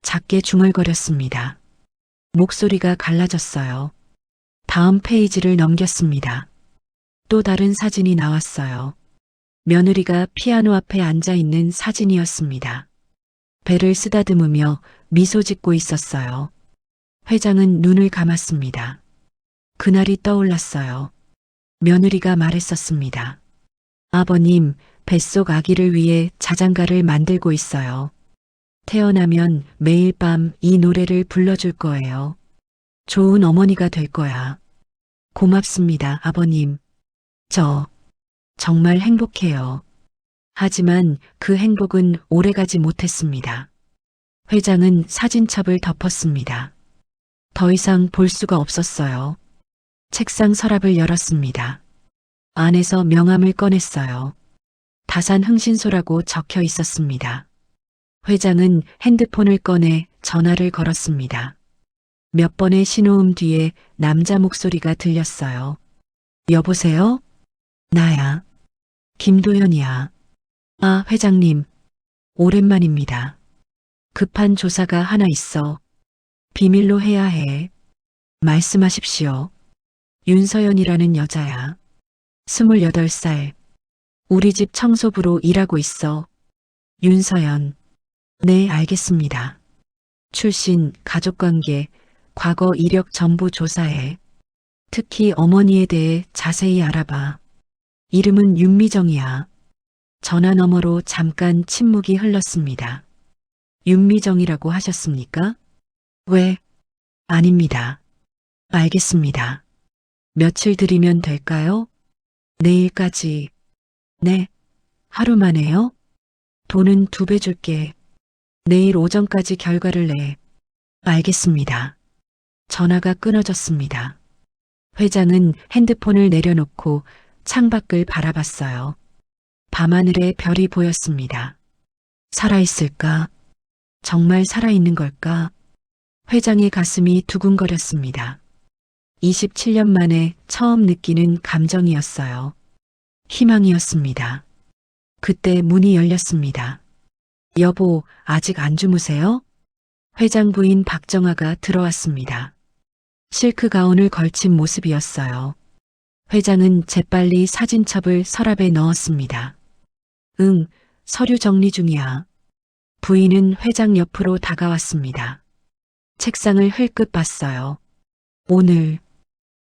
작게 중얼거렸습니다. 목소리가 갈라졌어요. 다음 페이지를 넘겼습니다. 또 다른 사진이 나왔어요. 며느리가 피아노 앞에 앉아 있는 사진이었습니다. 배를 쓰다듬으며 미소 짓고 있었어요. 회장은 눈을 감았습니다. 그날이 떠올랐어요. 며느리가 말했었습니다. 아버님, 뱃속 아기를 위해 자장가를 만들고 있어요. 태어나면 매일 밤 이 노래를 불러줄 거예요. 좋은 어머니가 될 거야. 고맙습니다, 아버님. 저 정말 행복해요. 하지만 그 행복은 오래가지 못했습니다. 회장은 사진첩을 덮었습니다. 더 이상 볼 수가 없었어요. 책상 서랍을 열었습니다. 안에서 명함을 꺼냈어요. 다산 흥신소라고 적혀 있었습니다. 회장은 핸드폰을 꺼내 전화를 걸었습니다. 몇 번의 신호음 뒤에 남자 목소리가 들렸어요. 여보세요? 나야. 김도연이야. 아, 회장님. 오랜만입니다. 급한 조사가 하나 있어. 비밀로 해야 해. 말씀하십시오. 윤서연이라는 여자야. 28살. 우리 집 청소부로 일하고 있어. 윤서연. 네, 알겠습니다. 출신, 가족관계, 과거 이력 전부 조사해. 특히 어머니에 대해 자세히 알아봐. 이름은 윤미정이야. 전화 너머로 잠깐 침묵이 흘렀습니다. 윤미정이라고 하셨습니까? 왜? 아닙니다. 알겠습니다. 며칠 드리면 될까요? 내일까지. 네. 하루 만에요? 돈은 2배 줄게. 내일 오전까지 결과를 내. 알겠습니다. 전화가 끊어졌습니다. 회장은 핸드폰을 내려놓고 창밖을 바라봤어요. 밤하늘에 별이 보였습니다. 살아있을까? 정말 살아있는 걸까? 회장의 가슴이 두근거렸습니다. 27년 만에 처음 느끼는 감정이었어요. 희망이었습니다. 그때 문이 열렸습니다. 여보, 아직 안 주무세요? 회장 부인 박정아가 들어왔습니다. 실크 가운을 걸친 모습이었어요. 회장은 재빨리 사진첩을 서랍에 넣었습니다. 응, 서류 정리 중이야. 부인은 회장 옆으로 다가왔습니다. 책상을 흘끗 봤어요. 오늘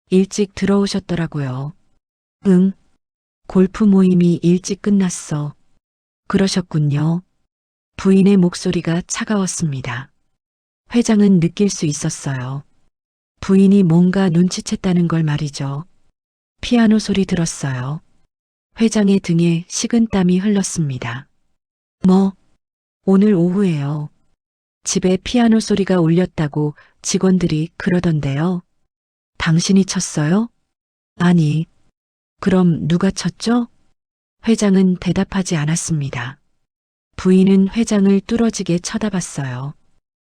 일찍 들어오셨더라고요. 응, 골프 모임이 일찍 끝났어. 그러셨군요. 부인의 목소리가 차가웠습니다. 회장은 느낄 수 있었어요. 부인이 뭔가 눈치챘다는 걸 말이죠. 피아노 소리 들었어요. 회장의 등에 식은땀이 흘렀습니다. 뭐? 오늘 오후에요. 집에 피아노 소리가 울렸다고 직원들이 그러던데요. 당신이 쳤어요? 아니. 그럼 누가 쳤죠? 회장은 대답하지 않았습니다. 부인은 회장을 뚫어지게 쳐다봤어요.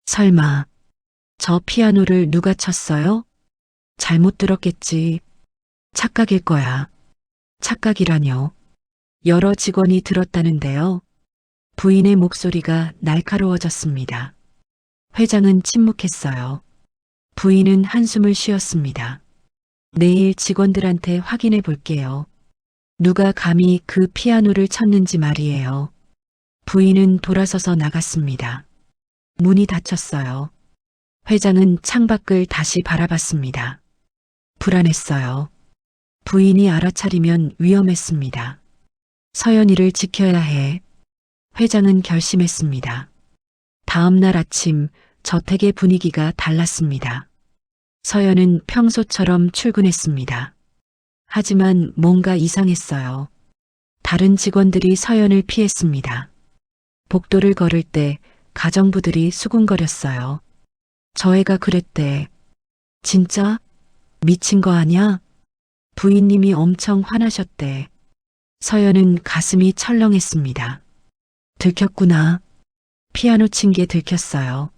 설마, 저 피아노를 누가 쳤어요? 잘못 들었겠지. 착각일 거야. 착각이라뇨. 여러 직원이 들었다는데요. 부인의 목소리가 날카로워졌습니다. 회장은 침묵했어요. 부인은 한숨을 쉬었습니다. 내일 직원들한테 확인해 볼게요. 누가 감히 그 피아노를 쳤는지 말이에요. 부인은 돌아서서 나갔습니다. 문이 닫혔어요. 회장은 창밖을 다시 바라봤습니다. 불안했어요. 부인이 알아차리면 위험했습니다. 서연이를 지켜야 해. 회장은 결심했습니다. 다음 날 아침 저택의 분위기가 달랐습니다. 서연은 평소처럼 출근했습니다. 하지만 뭔가 이상했어요. 다른 직원들이 서연을 피했습니다. 복도를 걸을 때 가정부들이 수군거렸어요. 저 애가 그랬대. 진짜? 미친 거 아냐? 부인님이 엄청 화나셨대. 서연은 가슴이 철렁했습니다. 들켰구나. 피아노 친 게 들켰어요.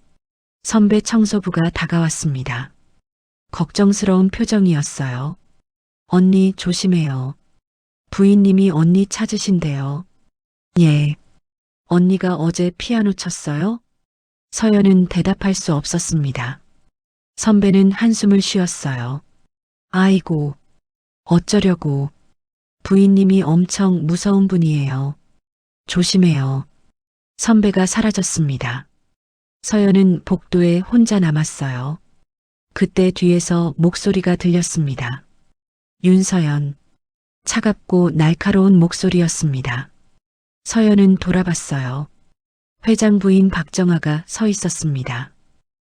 선배 청소부가 다가왔습니다. 걱정스러운 표정이었어요. 언니 조심해요. 부인님이 언니 찾으신대요. 예. 언니가 어제 피아노 쳤어요? 서연은 대답할 수 없었습니다. 선배는 한숨을 쉬었어요. 아이고, 어쩌려고. 부인님이 엄청 무서운 분이에요. 조심해요. 선배가 사라졌습니다. 서연은 복도에 혼자 남았어요. 그때 뒤에서 목소리가 들렸습니다. 윤서연. 차갑고 날카로운 목소리였습니다. 서연은 돌아봤어요. 회장 부인 박정아가 서 있었습니다.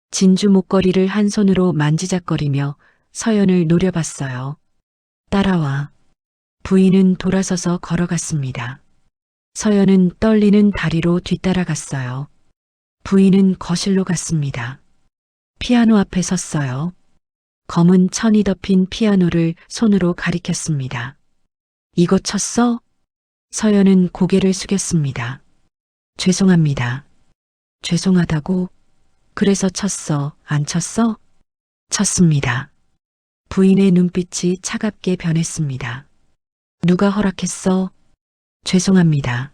진주 목걸이를 한 손으로 만지작거리며 서연을 노려봤어요. 따라와. 부인은 돌아서서 걸어갔습니다. 서연은 떨리는 다리로 뒤따라갔어요. 부인은 거실로 갔습니다. 피아노 앞에 섰어요. 검은 천이 덮인 피아노를 손으로 가리켰습니다. 이거 쳤어? 서연은 고개를 숙였습니다. 죄송합니다. 죄송하다고? 그래서 쳤어, 안 쳤어? 쳤습니다. 부인의 눈빛이 차갑게 변했습니다. 누가 허락했어? 죄송합니다.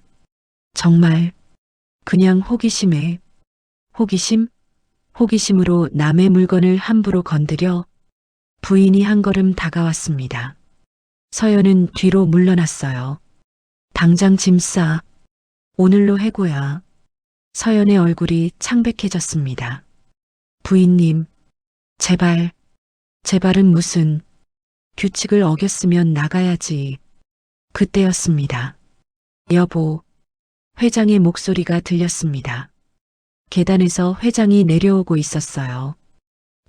정말 그냥 호기심에. 호기심? 호기심으로 남의 물건을 함부로 건드려? 부인이 한 걸음 다가왔습니다. 서연은 뒤로 물러났어요. 당장 짐 싸. 오늘로 해고야. 서연의 얼굴이 창백해졌습니다. 부인님, 제발, 제발은 무슨, 규칙을 어겼으면 나가야지. 그때였습니다. 여보, 회장의 목소리가 들렸습니다. 계단에서 회장이 내려오고 있었어요.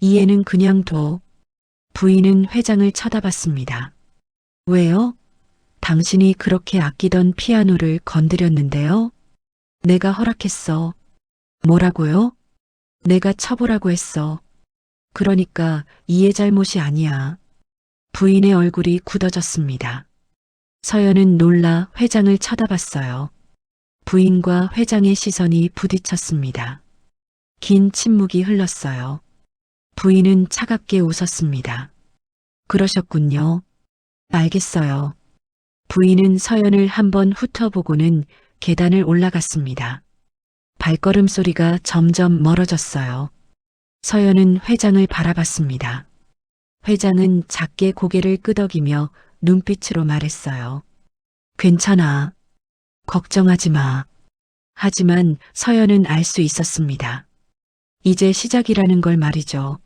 이 애는 그냥 둬. 부인은 회장을 쳐다봤습니다. 왜요? 당신이 그렇게 아끼던 피아노를 건드렸는데요? 내가 허락했어. 뭐라고요? 내가 쳐보라고 했어. 그러니까 이해 잘못이 아니야. 부인의 얼굴이 굳어졌습니다. 서연은 놀라 회장을 쳐다봤어요. 부인과 회장의 시선이 부딪혔습니다. 긴 침묵이 흘렀어요. 부인은 차갑게 웃었습니다. 그러셨군요. 알겠어요. 부인은 서연을 한번 훑어보고는 계단을 올라갔습니다. 발걸음 소리가 점점 멀어졌어요. 서연은 회장을 바라봤습니다. 회장은 작게 고개를 끄덕이며 눈빛으로 말했어요. 괜찮아. 걱정하지 마. 하지만 서연은 알 수 있었습니다. 이제 시작이라는 걸 말이죠.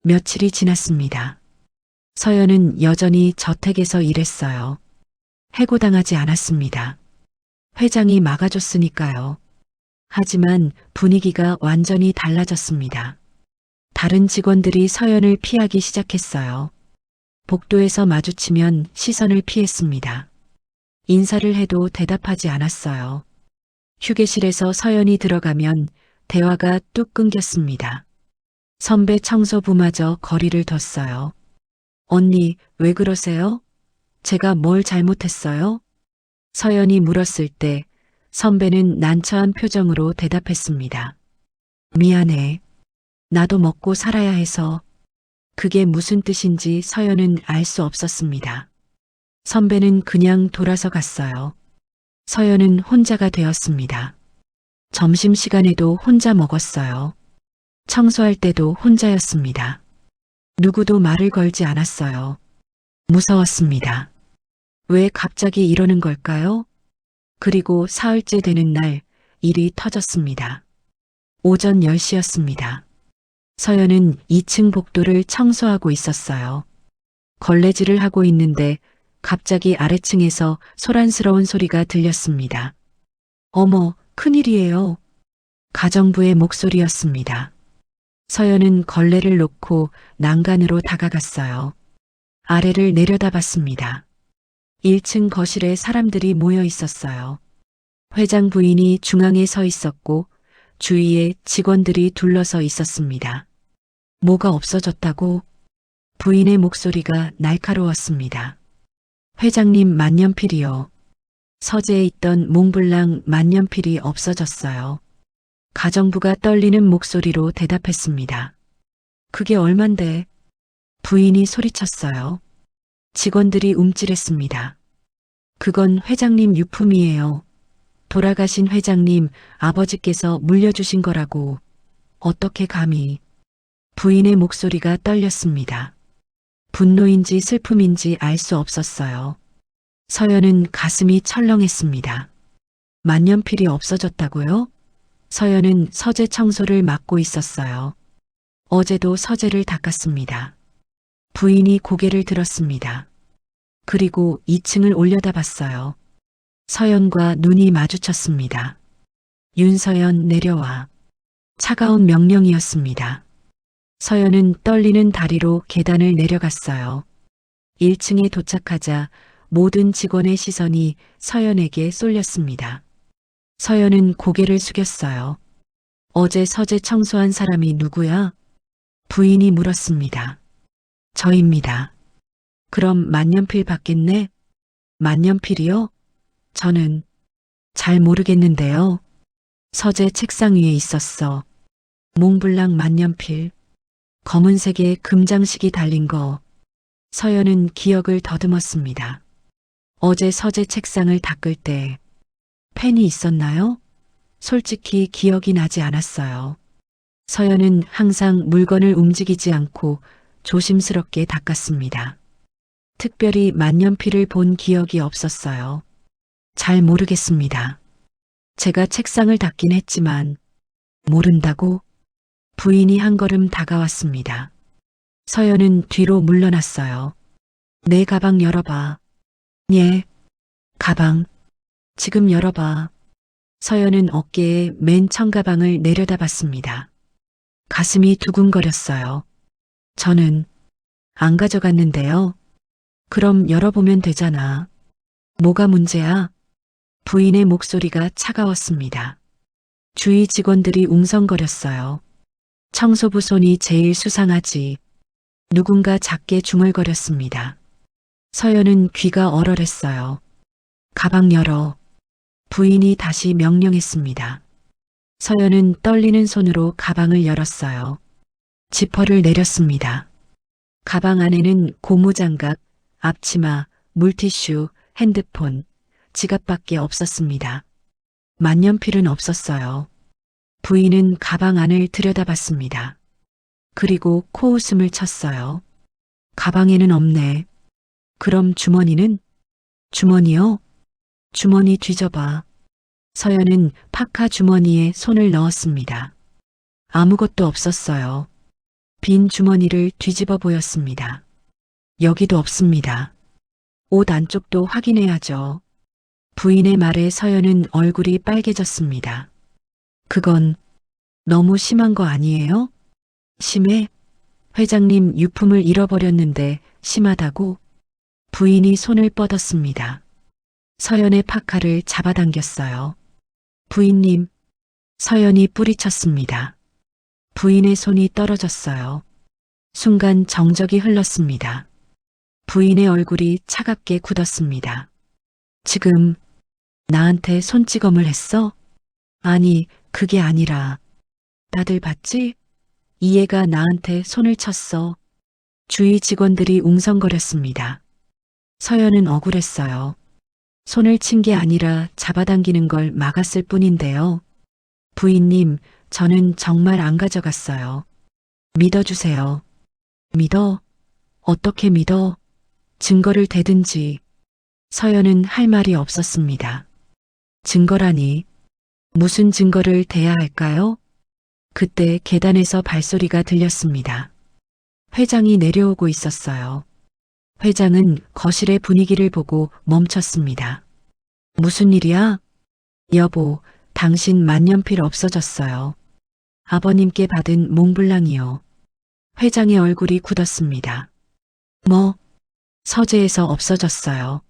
며칠이 지났습니다. 서연은 여전히 저택에서 일했어요. 해고당하지 않았습니다. 회장이 막아줬으니까요. 하지만 분위기가 완전히 달라졌습니다. 다른 직원들이 서연을 피하기 시작했어요. 복도에서 마주치면 시선을 피했습니다. 인사를 해도 대답하지 않았어요. 휴게실에서 서연이 들어가면 대화가 뚝 끊겼습니다. 선배 청소부마저 거리를 뒀어요. 언니, 왜 그러세요? 제가 뭘 잘못했어요? 서연이 물었을 때 선배는 난처한 표정으로 대답했습니다. 미안해. 나도 먹고 살아야 해서. 그게 무슨 뜻인지 서연은 알 수 없었습니다. 선배는 그냥 돌아서 갔어요. 서연은 혼자가 되었습니다. 점심시간에도 혼자 먹었어요. 청소할 때도 혼자였습니다. 누구도 말을 걸지 않았어요. 무서웠습니다. 왜 갑자기 이러는 걸까요? 그리고 사흘째 되는 날 일이 터졌습니다. 오전 10시였습니다. 서연은 2층 복도를 청소하고 있었어요. 걸레질을 하고 있는데 갑자기 아래층에서 소란스러운 소리가 들렸습니다. 어머, 큰일이에요. 가정부의 목소리였습니다. 서연은 걸레를 놓고 난간으로 다가갔어요. 아래를 내려다봤습니다. 1층 거실에 사람들이 모여 있었어요. 회장 부인이 중앙에 서 있었고 주위에 직원들이 둘러서 있었습니다. 뭐가 없어졌다고? 부인의 목소리가 날카로웠습니다. 회장님 만년필이요. 서재에 있던 몽블랑 만년필이 없어졌어요. 가정부가 떨리는 목소리로 대답했습니다. 그게 얼만데? 부인이 소리쳤어요. 직원들이 움찔했습니다. 그건 회장님 유품이에요. 돌아가신 회장님 아버지께서 물려주신 거라고. 어떻게 감히. 부인의 목소리가 떨렸습니다. 분노인지 슬픔인지 알 수 없었어요. 서연은 가슴이 철렁했습니다. 만년필이 없어졌다고요? 서연은 서재 청소를 맡고 있었어요. 어제도 서재를 닦았습니다. 부인이 고개를 들었습니다. 그리고 2층을 올려다봤어요. 서연과 눈이 마주쳤습니다. 윤서연 내려와. 차가운 명령이었습니다. 서연은 떨리는 다리로 계단을 내려갔어요. 1층에 도착하자 모든 직원의 시선이 서연에게 쏠렸습니다. 서연은 고개를 숙였어요. 어제 서재 청소한 사람이 누구야? 부인이 물었습니다. 저입니다. 그럼 만년필 받겠네? 만년필이요? 저는 잘 모르겠는데요. 서재 책상 위에 있었어. 몽블랑 만년필. 검은색의 금장식이 달린 거. 서연은 기억을 더듬었습니다. 어제 서재 책상을 닦을 때 펜이 있었나요? 솔직히 기억이 나지 않았어요. 서연은 항상 물건을 움직이지 않고 조심스럽게 닦았습니다. 특별히 만년필을 본 기억이 없었어요. 잘 모르겠습니다. 제가 책상을 닦긴 했지만 모른다고? 부인이 한 걸음 다가왔습니다. 서연은 뒤로 물러났어요. 내 가방 열어봐. 예. 가방. 지금 열어봐. 서연은 어깨에 맨 청가방을 내려다봤습니다. 가슴이 두근거렸어요. 저는 안 가져갔는데요. 그럼 열어보면 되잖아. 뭐가 문제야? 부인의 목소리가 차가웠습니다. 주위 직원들이 웅성거렸어요. 청소부 손이 제일 수상하지. 누군가 작게 중얼거렸습니다. 서연은 귀가 얼얼했어요. 가방 열어. 부인이 다시 명령했습니다. 서연은 떨리는 손으로 가방을 열었어요. 지퍼를 내렸습니다. 가방 안에는 고무장갑, 앞치마, 물티슈, 핸드폰, 지갑밖에 없었습니다. 만년필은 없었어요. 부인은 가방 안을 들여다봤습니다. 그리고 코웃음을 쳤어요. 가방에는 없네. 그럼 주머니는? 주머니요? 주머니 뒤져봐. 서연은 파카 주머니에 손을 넣었습니다. 아무것도 없었어요. 빈 주머니를 뒤집어 보였습니다. 여기도 없습니다. 옷 안쪽도 확인해야죠. 부인의 말에 서연은 얼굴이 빨개졌습니다. 그건 너무 심한 거 아니에요? 심해? 회장님 유품을 잃어버렸는데 심하다고? 부인이 손을 뻗었습니다. 서연의 파카를 잡아당겼어요. 부인님, 서연이 뿌리쳤습니다. 부인의 손이 떨어졌어요. 순간 정적이 흘렀습니다. 부인의 얼굴이 차갑게 굳었습니다. 지금 나한테 손찌검을 했어? 아니, 그게 아니라 다들 봤지? 이 애가 나한테 손을 쳤어. 주위 직원들이 웅성거렸습니다. 서연은 억울했어요. 손을 친 게 아니라 잡아당기는 걸 막았을 뿐인데요. 부인님, 저는 정말 안 가져갔어요. 믿어주세요. 믿어? 어떻게 믿어? 증거를 대든지. 서연은 할 말이 없었습니다. 증거라니. 무슨 증거를 대야 할까요? 그때 계단에서 발소리가 들렸습니다. 회장이 내려오고 있었어요. 회장은 거실의 분위기를 보고 멈췄습니다. 무슨 일이야? 여보, 당신 만년필 없어졌어요. 아버님께 받은 몽블랑이요. 회장의 얼굴이 굳었습니다. 뭐? 서재에서 없어졌어요.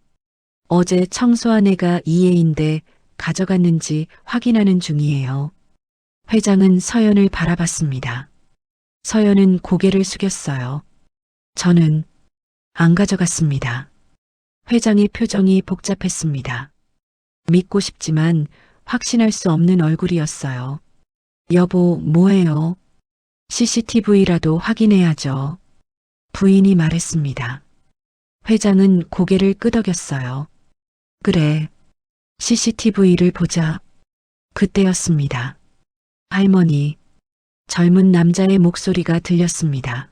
어제 청소한 애가 이 애인데 가져갔는지 확인하는 중이에요. 회장은 서연을 바라봤습니다. 서연은 고개를 숙였어요. 저는 안 가져갔습니다. 회장의 표정이 복잡했습니다. 믿고 싶지만 확신할 수 없는 얼굴이었어요. 여보, 뭐해요? CCTV라도 확인해야죠. 부인이 말했습니다. 회장은 고개를 끄덕였어요. 그래. CCTV를 보자. 그때였습니다. 할머니, 젊은 남자의 목소리가 들렸습니다.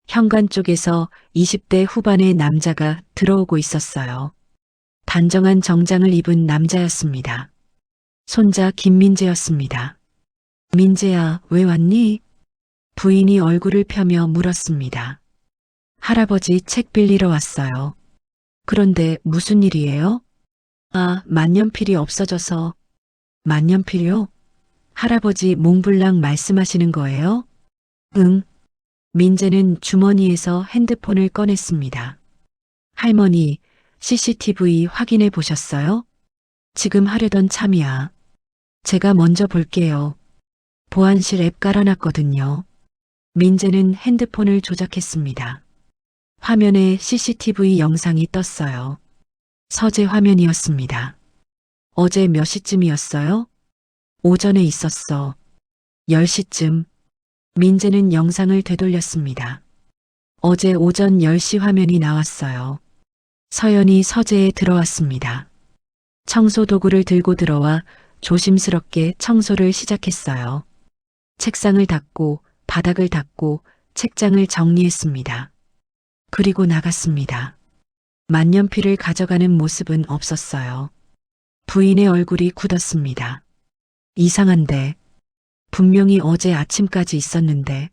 현관 쪽에서 20대 후반의 남자가 들어오고 있었어요. 단정한 정장을 입은 남자였습니다. 손자 김민재였습니다. 민재야, 왜 왔니? 부인이 얼굴을 펴며 물었습니다. 할아버지 책 빌리러 왔어요. 그런데 무슨 일이에요? 아, 만년필이 없어져서. 만년필이요? 할아버지 몽블랑 말씀하시는 거예요? 응. 민재는 주머니에서 핸드폰을 꺼냈습니다. 할머니, CCTV 확인해 보셨어요? 지금 하려던 참이야. 제가 먼저 볼게요. 보안실 앱 깔아놨거든요. 민재는 핸드폰을 조작했습니다. 화면에 CCTV 영상이 떴어요. 서재 화면이었습니다. 어제 몇 시쯤이었어요? 오전에 있었어. 10시쯤. 민재는 영상을 되돌렸습니다. 어제 오전 10시 화면이 나왔어요. 서연이 서재에 들어왔습니다. 청소 도구를 들고 들어와 조심스럽게 청소를 시작했어요. 책상을 닦고 바닥을 닦고 책장을 정리했습니다. 그리고 나갔습니다. 만년필을 가져가는 모습은 없었어요. 부인의 얼굴이 굳었습니다. 이상한데, 분명히 어제 아침까지 있었는데.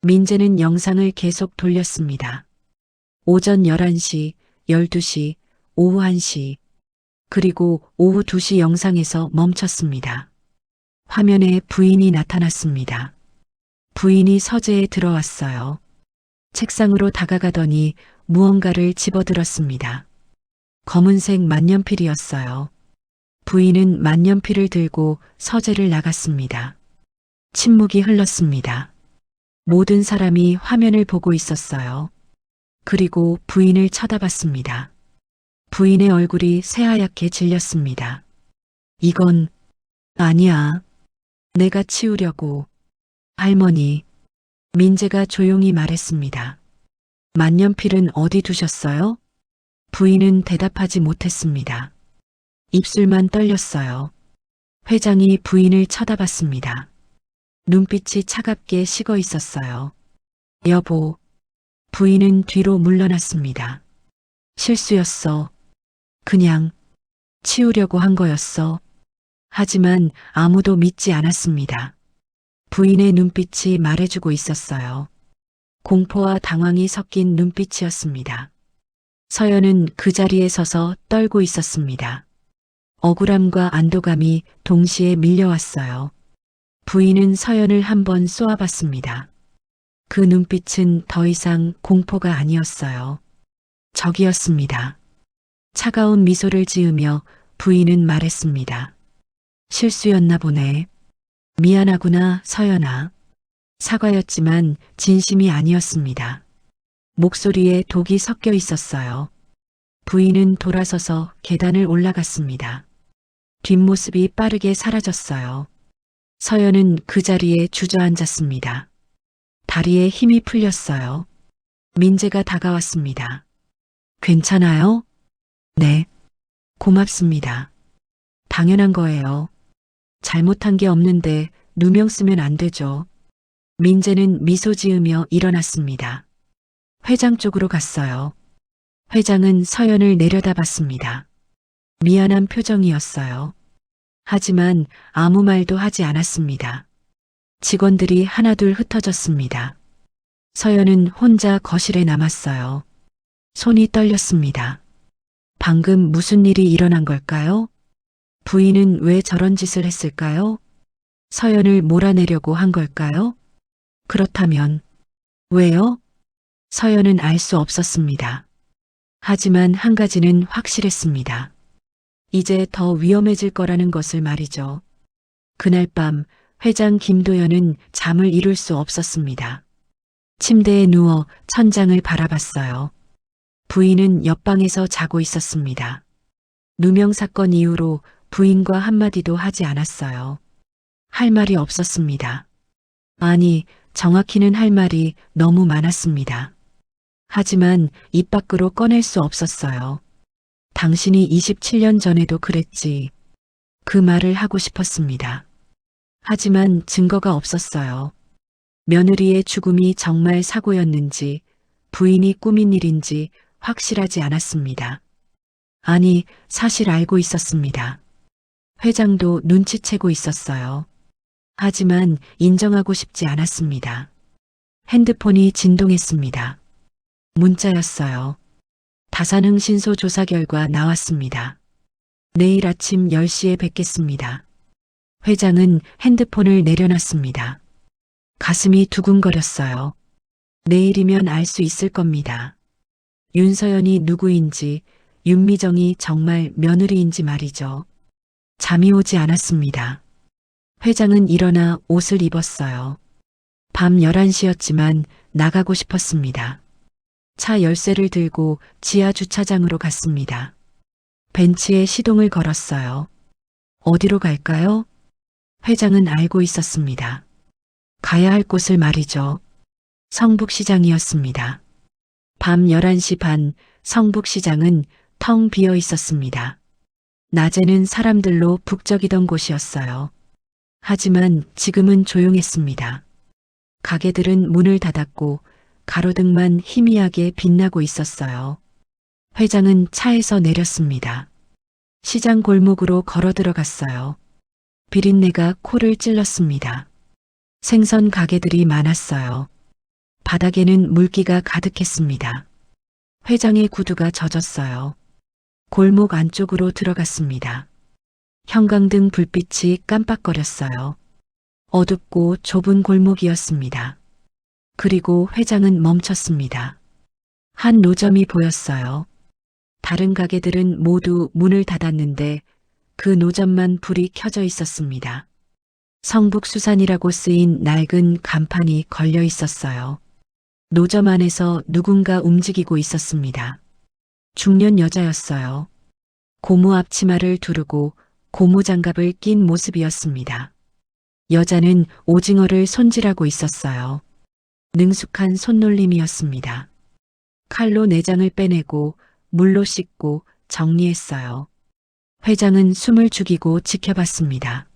민재는 영상을 계속 돌렸습니다. 오전 11시, 12시, 오후 1시, 그리고 오후 2시 영상에서 멈췄습니다. 화면에 부인이 나타났습니다. 부인이 서재에 들어왔어요. 책상으로 다가가더니 무언가를 집어들었습니다. 검은색 만년필이었어요. 부인은 만년필을 들고 서재를 나갔습니다. 침묵이 흘렀습니다. 모든 사람이 화면을 보고 있었어요. 그리고 부인을 쳐다봤습니다. 부인의 얼굴이 새하얗게 질렸습니다. 이건 아니야. 내가 치우려고. 할머니, 민재가 조용히 말했습니다. 만년필은 어디 두셨어요? 부인은 대답하지 못했습니다. 입술만 떨렸어요. 회장이 부인을 쳐다봤습니다. 눈빛이 차갑게 식어 있었어요. 여보, 부인은 뒤로 물러났습니다. 실수였어. 그냥 치우려고 한 거였어. 하지만 아무도 믿지 않았습니다. 부인의 눈빛이 말해주고 있었어요. 공포와 당황이 섞인 눈빛이었습니다. 서연은 그 자리에 서서 떨고 있었습니다. 억울함과 안도감이 동시에 밀려왔어요. 부인은 서연을 한번 쏘아봤습니다. 그 눈빛은 더 이상 공포가 아니었어요. 적이었습니다. 차가운 미소를 지으며 부인은 말했습니다. 실수였나 보네. 미안하구나, 서연아. 사과였지만 진심이 아니었습니다. 목소리에 독이 섞여 있었어요. 부인은 돌아서서 계단을 올라갔습니다. 뒷모습이 빠르게 사라졌어요. 서연은 그 자리에 주저앉았습니다. 다리에 힘이 풀렸어요. 민재가 다가왔습니다. 괜찮아요? 네. 고맙습니다. 당연한 거예요. 잘못한 게 없는데 누명 쓰면 안 되죠. 민재는 미소 지으며 일어났습니다. 회장 쪽으로 갔어요. 회장은 서연을 내려다봤습니다. 미안한 표정이었어요. 하지만 아무 말도 하지 않았습니다. 직원들이 하나둘 흩어졌습니다. 서연은 혼자 거실에 남았어요. 손이 떨렸습니다. 방금 무슨 일이 일어난 걸까요? 부인은 왜 저런 짓을 했을까요? 서연을 몰아내려고 한 걸까요? 그렇다면 왜요? 서연은 알 수 없었습니다. 하지만 한 가지는 확실했습니다. 이제 더 위험해질 거라는 것을 말이죠. 그날 밤 회장 김도연은 잠을 이룰 수 없었습니다. 침대에 누워 천장을 바라봤어요. 부인은 옆방에서 자고 있었습니다. 누명 사건 이후로 부인과 한마디도 하지 않았어요. 할 말이 없었습니다. 아니, 정확히는 할 말이 너무 많았습니다. 하지만 입 밖으로 꺼낼 수 없었어요. 당신이 27년 전에도 그랬지. 그 말을 하고 싶었습니다. 하지만 증거가 없었어요. 며느리의 죽음이 정말 사고였는지 부인이 꾸민 일인지 확실하지 않았습니다. 아니, 사실 알고 있었습니다. 회장도 눈치채고 있었어요. 하지만 인정하고 싶지 않았습니다. 핸드폰이 진동했습니다. 문자였어요. 다산흥신소 조사 결과 나왔습니다. 내일 아침 10시에 뵙겠습니다. 회장은 핸드폰을 내려놨습니다. 가슴이 두근거렸어요. 내일이면 알 수 있을 겁니다. 윤서연이 누구인지, 윤미정이 정말 며느리인지 말이죠. 잠이 오지 않았습니다. 회장은 일어나 옷을 입었어요. 밤 11시였지만 나가고 싶었습니다. 차 열쇠를 들고 지하 주차장으로 갔습니다. 벤치에 시동을 걸었어요. 어디로 갈까요? 회장은 알고 있었습니다. 가야 할 곳을 말이죠. 성북시장이었습니다. 밤 11시 반 성북시장은 텅 비어 있었습니다. 낮에는 사람들로 북적이던 곳이었어요. 하지만 지금은 조용했습니다. 가게들은 문을 닫았고 가로등만 희미하게 빛나고 있었어요. 회장은 차에서 내렸습니다. 시장 골목으로 걸어 들어갔어요. 비린내가 코를 찔렀습니다. 생선 가게들이 많았어요. 바닥에는 물기가 가득했습니다. 회장의 구두가 젖었어요. 골목 안쪽으로 들어갔습니다. 형광등 불빛이 깜빡거렸어요. 어둡고 좁은 골목이었습니다. 그리고 회장은 멈췄습니다. 한 노점이 보였어요. 다른 가게들은 모두 문을 닫았는데 그 노점만 불이 켜져 있었습니다. 성북수산이라고 쓰인 낡은 간판이 걸려 있었어요. 노점 안에서 누군가 움직이고 있었습니다. 중년 여자였어요. 고무 앞치마를 두르고 고무 장갑을 낀 모습이었습니다. 여자는 오징어를 손질하고 있었어요. 능숙한 손놀림이었습니다. 칼로 내장을 빼내고 물로 씻고 정리했어요. 회장은 숨을 죽이고 지켜봤습니다.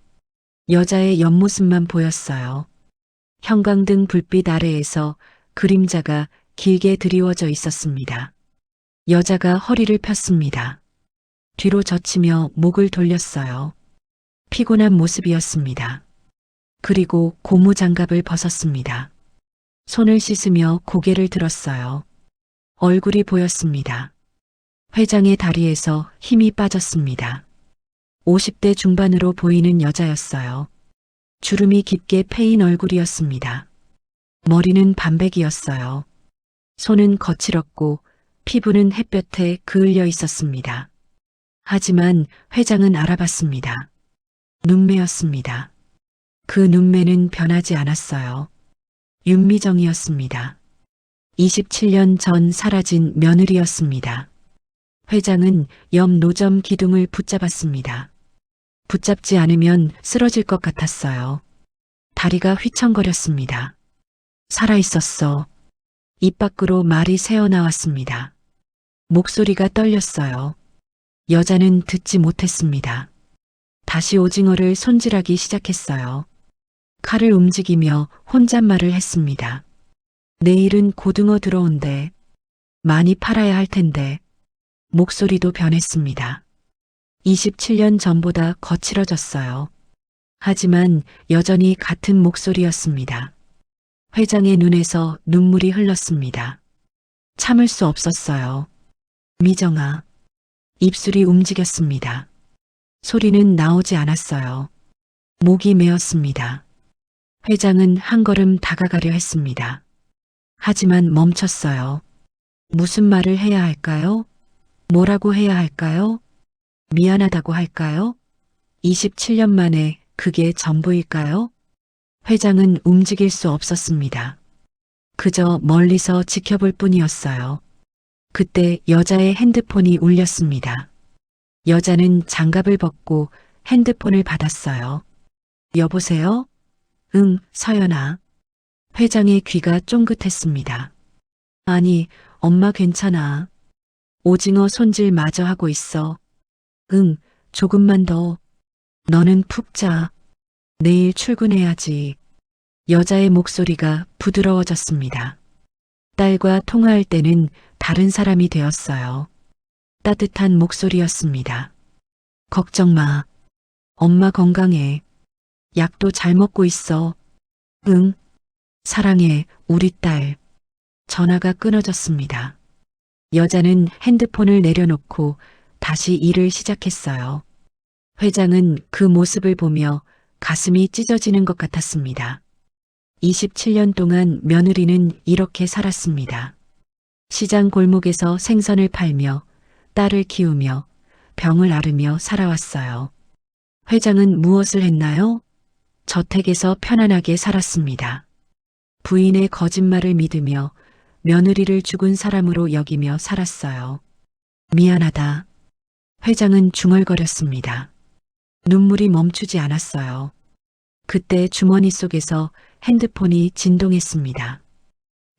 여자의 옆모습만 보였어요. 형광등 불빛 아래에서 그림자가 길게 드리워져 있었습니다. 여자가 허리를 폈습니다. 뒤로 젖히며 목을 돌렸어요. 피곤한 모습이었습니다. 그리고 고무 장갑을 벗었습니다. 손을 씻으며 고개를 들었어요. 얼굴이 보였습니다. 회장의 다리에서 힘이 빠졌습니다. 50대 중반으로 보이는 여자였어요. 주름이 깊게 패인 얼굴이었습니다. 머리는 반백이었어요. 손은 거칠었고 피부는 햇볕에 그을려 있었습니다. 하지만 회장은 알아봤습니다. 눈매였습니다. 그 눈매는 변하지 않았어요. 윤미정이었습니다. 27년 전 사라진 며느리였습니다. 회장은 옆 노점 기둥을 붙잡았습니다. 붙잡지 않으면 쓰러질 것 같았어요. 다리가 휘청거렸습니다. 살아있었어. 입 밖으로 말이 새어나왔습니다. 목소리가 떨렸어요. 여자는 듣지 못했습니다. 다시 오징어를 손질하기 시작했어요. 칼을 움직이며 혼잣말을 했습니다. 내일은 고등어 들어온대. 많이 팔아야 할 텐데. 목소리도 변했습니다. 27년 전보다 거칠어졌어요. 하지만 여전히 같은 목소리였습니다. 회장의 눈에서 눈물이 흘렀습니다. 참을 수 없었어요. 미정아. 입술이 움직였습니다. 소리는 나오지 않았어요. 목이 메었습니다. 회장은 한 걸음 다가가려 했습니다. 하지만 멈췄어요. 무슨 말을 해야 할까요? 뭐라고 해야 할까요? 미안하다고 할까요? 27년 만에 그게 전부일까요? 회장은 움직일 수 없었습니다. 그저 멀리서 지켜볼 뿐이었어요. 그때 여자의 핸드폰이 울렸습니다. 여자는 장갑을 벗고 핸드폰을 받았어요. 여보세요? 응, 서연아. 회장의 귀가 쫑긋했습니다. 아니, 엄마 괜찮아. 오징어 손질 마저 하고 있어. 응, 조금만 더. 너는 푹 자. 내일 출근해야지. 여자의 목소리가 부드러워졌습니다. 딸과 통화할 때는 다른 사람이 되었어요. 따뜻한 목소리였습니다. 걱정 마. 엄마 건강해. 약도 잘 먹고 있어. 응. 사랑해, 우리 딸. 전화가 끊어졌습니다. 여자는 핸드폰을 내려놓고 다시 일을 시작했어요. 회장은 그 모습을 보며 가슴이 찢어지는 것 같았습니다. 27년 동안 며느리는 이렇게 살았습니다. 시장 골목에서 생선을 팔며 딸을 키우며 병을 앓으며 살아왔어요. 회장은 무엇을 했나요? 저택에서 편안하게 살았습니다. 부인의 거짓말을 믿으며 며느리를 죽은 사람으로 여기며 살았어요. 미안하다. 회장은 중얼거렸습니다. 눈물이 멈추지 않았어요. 그때 주머니 속에서 핸드폰이 진동했습니다.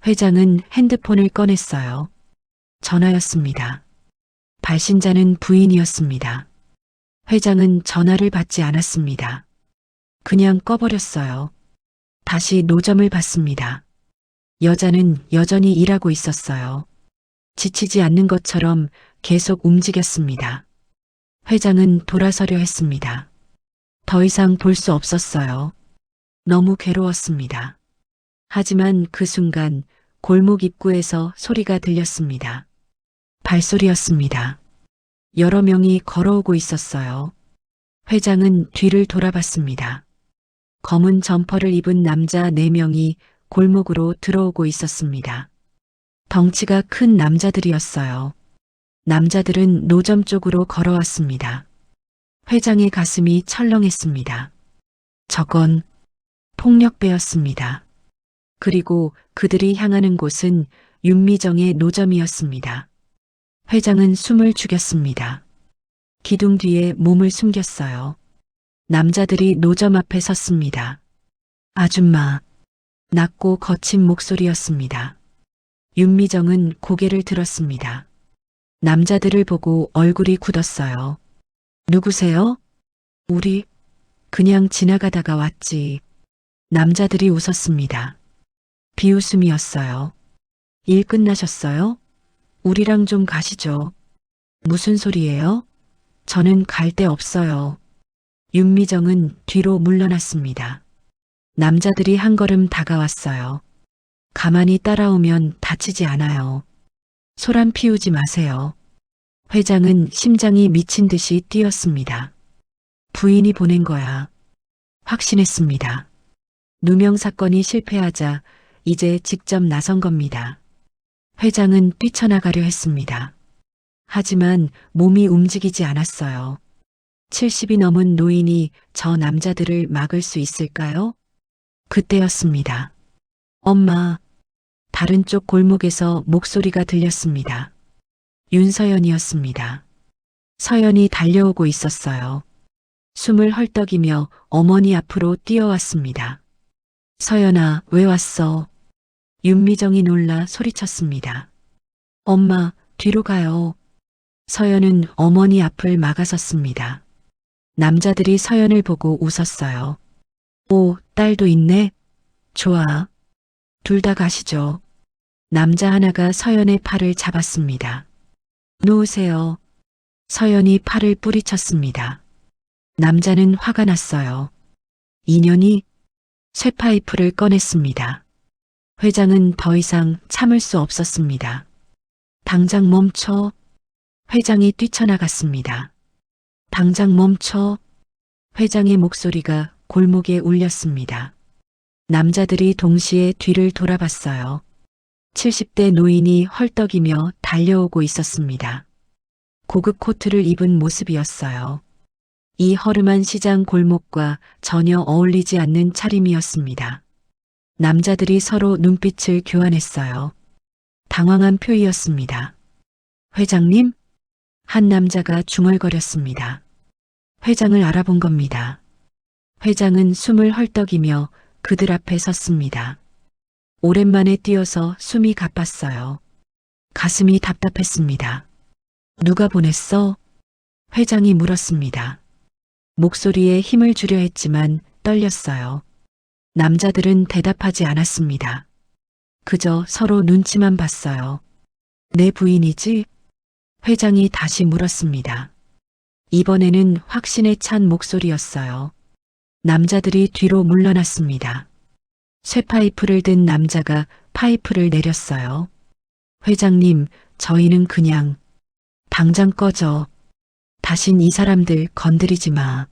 회장은 핸드폰을 꺼냈어요. 전화였습니다. 발신자는 부인이었습니다. 회장은 전화를 받지 않았습니다. 그냥 꺼버렸어요. 다시 노점을 봤습니다. 여자는 여전히 일하고 있었어요. 지치지 않는 것처럼 계속 움직였습니다. 회장은 돌아서려 했습니다. 더 이상 볼 수 없었어요. 너무 괴로웠습니다. 하지만 그 순간 골목 입구에서 소리가 들렸습니다. 발소리였습니다. 여러 명이 걸어오고 있었어요. 회장은 뒤를 돌아봤습니다. 검은 점퍼를 입은 남자 4명이 골목으로 들어오고 있었습니다. 덩치가 큰 남자들이었어요. 남자들은 노점 쪽으로 걸어왔습니다. 회장의 가슴이 철렁했습니다. 저건 폭력배였습니다. 그리고 그들이 향하는 곳은 윤미정의 노점이었습니다. 회장은 숨을 죽였습니다. 기둥 뒤에 몸을 숨겼어요. 남자들이 노점 앞에 섰습니다. 아줌마. 낮고 거친 목소리였습니다. 윤미정은 고개를 들었습니다. 남자들을 보고 얼굴이 굳었어요. 누구세요? 우리 그냥 지나가다가 왔지. 남자들이 웃었습니다. 비웃음이었어요. 일 끝나셨어요? 우리랑 좀 가시죠. 무슨 소리예요? 저는 갈 데 없어요. 윤미정은 뒤로 물러났습니다. 남자들이 한 걸음 다가왔어요. 가만히 따라오면 다치지 않아요. 소란 피우지 마세요. 회장은 심장이 미친 듯이 뛰었습니다. 부인이 보낸 거야. 확신했습니다. 누명 사건이 실패하자 이제 직접 나선 겁니다. 회장은 뛰쳐나가려 했습니다. 하지만 몸이 움직이지 않았어요. 70이 넘은 노인이 저 남자들을 막을 수 있을까요? 그때였습니다. 엄마. 다른 쪽 골목에서 목소리가 들렸습니다. 윤서연이었습니다. 서연이 달려오고 있었어요. 숨을 헐떡이며 어머니 앞으로 뛰어왔습니다. 서연아, 왜 왔어? 윤미정이 놀라 소리쳤습니다. 엄마, 뒤로 가요. 서연은 어머니 앞을 막아섰습니다. 남자들이 서연을 보고 웃었어요. 오, 딸도 있네? 좋아. 둘 다 가시죠. 남자 하나가 서연의 팔을 잡았습니다. 놓으세요. 서연이 팔을 뿌리쳤습니다. 남자는 화가 났어요. 인연이 쇠파이프를 꺼냈습니다. 회장은 더 이상 참을 수 없었습니다. 당장 멈춰. 회장이 뛰쳐나갔습니다. 당장 멈춰. 회장의 목소리가 골목에 울렸습니다. 남자들이 동시에 뒤를 돌아봤어요. 70대 노인이 헐떡이며 달려오고 있었습니다. 고급 코트를 입은 모습이었어요. 이 허름한 시장 골목과 전혀 어울리지 않는 차림이었습니다. 남자들이 서로 눈빛을 교환했어요. 당황한 표이였습니다. 회장님? 한 남자가 중얼거렸습니다. 회장을 알아본 겁니다. 회장은 숨을 헐떡이며 그들 앞에 섰습니다. 오랜만에 뛰어서 숨이 가빴어요. 가슴이 답답했습니다. 누가 보냈어? 회장이 물었습니다. 목소리에 힘을 주려 했지만 떨렸어요. 남자들은 대답하지 않았습니다. 그저 서로 눈치만 봤어요. 내 부인이지? 회장이 다시 물었습니다. 이번에는 확신에 찬 목소리였어요. 남자들이 뒤로 물러났습니다. 쇠파이프를 든 남자가 파이프를 내렸어요. 회장님, 저희는 그냥 당장 꺼져. 다신 이 사람들 건드리지 마.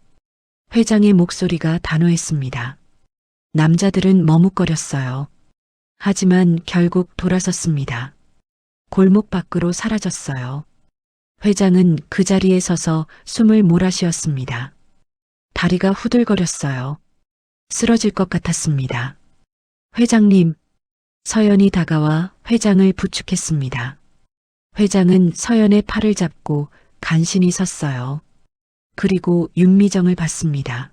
회장의 목소리가 단호했습니다. 남자들은 머뭇거렸어요. 하지만 결국 돌아섰습니다. 골목 밖으로 사라졌어요. 회장은 그 자리에 서서 숨을 몰아쉬었습니다. 다리가 후들거렸어요. 쓰러질 것 같았습니다. 회장님, 서연이 다가와 회장을 부축했습니다. 회장은 서연의 팔을 잡고 간신히 섰어요. 그리고 윤미정을 봤습니다.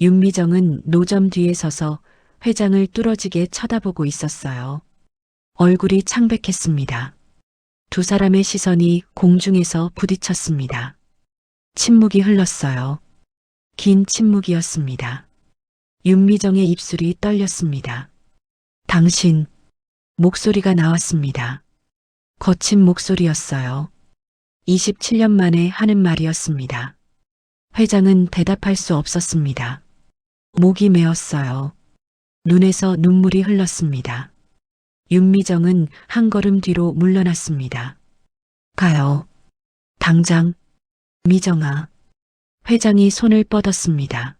윤미정은 노점 뒤에 서서 회장을 뚫어지게 쳐다보고 있었어요. 얼굴이 창백했습니다. 두 사람의 시선이 공중에서 부딪혔습니다. 침묵이 흘렀어요. 긴 침묵이었습니다. 윤미정의 입술이 떨렸습니다. 당신, 목소리가 나왔습니다. 거친 목소리였어요. 27년 만에 하는 말이었습니다. 회장은 대답할 수 없었습니다. 목이 메었어요. 눈에서 눈물이 흘렀습니다. 윤미정은 한 걸음 뒤로 물러났습니다. 가요. 당장. 미정아. 회장이 손을 뻗었습니다.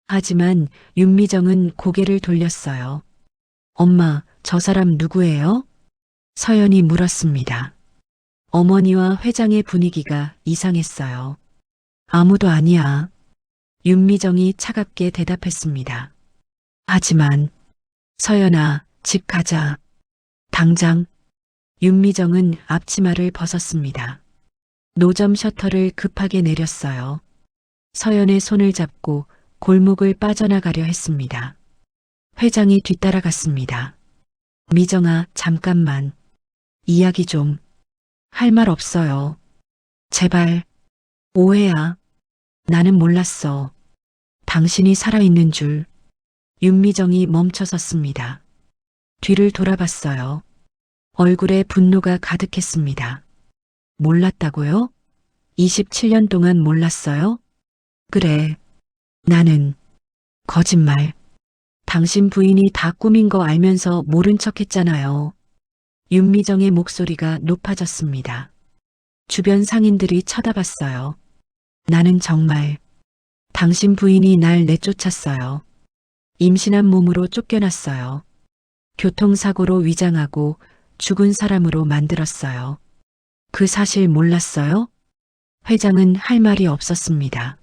하지만 윤미정은 고개를 돌렸어요. 엄마, 저 사람 누구예요? 서연이 물었습니다. 어머니와 회장의 분위기가 이상했어요. 아무도 아니야. 윤미정이 차갑게 대답했습니다. 하지만 서연아, 집 가자. 당장. 윤미정은 앞치마를 벗었습니다. 노점 셔터를 급하게 내렸어요. 서연의 손을 잡고 골목을 빠져나가려 했습니다. 회장이 뒤따라갔습니다. 미정아, 잠깐만. 이야기 좀. 할 말 없어요. 제발. 오해야. 나는 몰랐어. 당신이 살아있는 줄. 윤미정이 멈춰섰습니다. 뒤를 돌아봤어요. 얼굴에 분노가 가득했습니다. 몰랐다고요? 27년 동안 몰랐어요? 그래. 나는 거짓말. 당신 부인이 다 꾸민 거 알면서 모른 척 했잖아요. 윤미정의 목소리가 높아졌습니다. 주변 상인들이 쳐다봤어요. 나는 정말 당신 부인이 날 내쫓았어요. 임신한 몸으로 쫓겨났어요. 교통사고로 위장하고 죽은 사람으로 만들었어요. 그 사실 몰랐어요? 회장은 할 말이 없었습니다.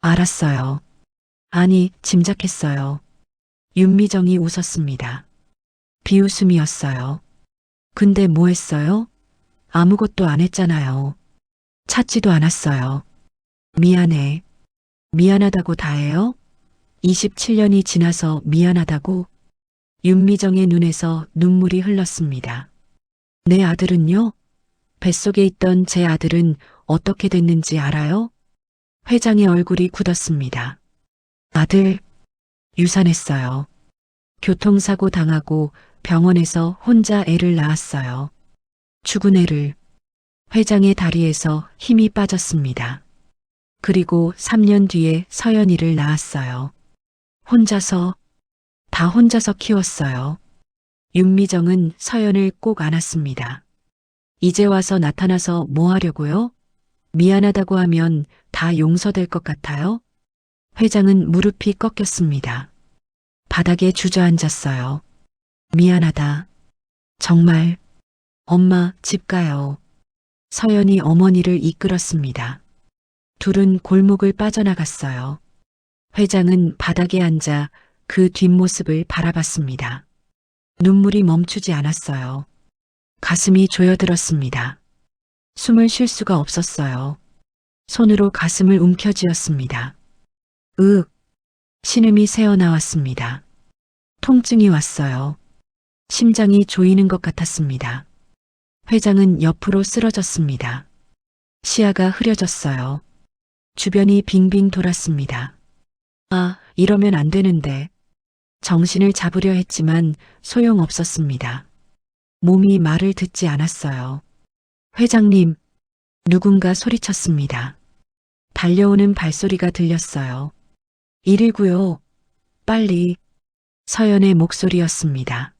알았어요. 아니, 짐작했어요. 윤미정이 웃었습니다. 비웃음이었어요. 근데 뭐 했어요? 아무것도 안 했잖아요. 찾지도 않았어요. 미안해. 미안하다고 다 해요? 27년이 지나서 미안하다고? 윤미정의 눈에서 눈물이 흘렀습니다. 내 아들은요? 뱃속에 있던 제 아들은 어떻게 됐는지 알아요? 회장의 얼굴이 굳었습니다. 아들, 유산했어요. 교통사고 당하고 병원에서 혼자 애를 낳았어요. 죽은 애를. 회장의 다리에서 힘이 빠졌습니다. 그리고 3년 뒤에 서연이를 낳았어요. 혼자서, 다 혼자서 키웠어요. 윤미정은 서연을 꼭 안았습니다. 이제 와서 나타나서 뭐 하려고요? 미안하다고 하면 다 용서될 것 같아요? 회장은 무릎이 꺾였습니다. 바닥에 주저앉았어요. 미안하다. 정말. 엄마, 집 가요. 서연이 어머니를 이끌었습니다. 둘은 골목을 빠져나갔어요. 회장은 바닥에 앉아 그 뒷모습을 바라봤습니다. 눈물이 멈추지 않았어요. 가슴이 조여들었습니다. 숨을 쉴 수가 없었어요. 손으로 가슴을 움켜쥐었습니다. 신음이 새어나왔습니다. 통증이 왔어요. 심장이 조이는 것 같았습니다. 회장은 옆으로 쓰러졌습니다. 시야가 흐려졌어요. 주변이 빙빙 돌았습니다. 아, 이러면 안 되는데. 정신을 잡으려 했지만 소용없었습니다. 몸이 말을 듣지 않았어요. 회장님, 누군가 소리쳤습니다. 달려오는 발소리가 들렸어요. 119요. 빨리. 서연의 목소리였습니다.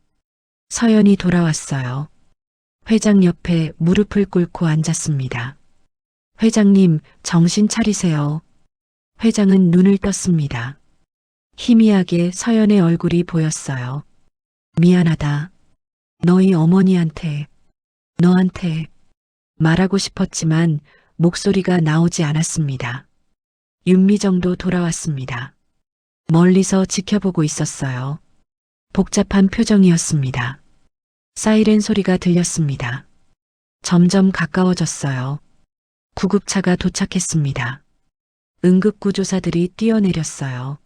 서연이 돌아왔어요. 회장 옆에 무릎을 꿇고 앉았습니다. 회장님, 정신 차리세요. 회장은 눈을 떴습니다. 희미하게 서연의 얼굴이 보였어요. 미안하다. 너희 어머니한테, 너한테 말하고 싶었지만 목소리가 나오지 않았습니다. 윤미정도 돌아왔습니다. 멀리서 지켜보고 있었어요. 복잡한 표정이었습니다. 사이렌 소리가 들렸습니다. 점점 가까워졌어요. 구급차가 도착했습니다. 응급구조사들이 뛰어내렸어요.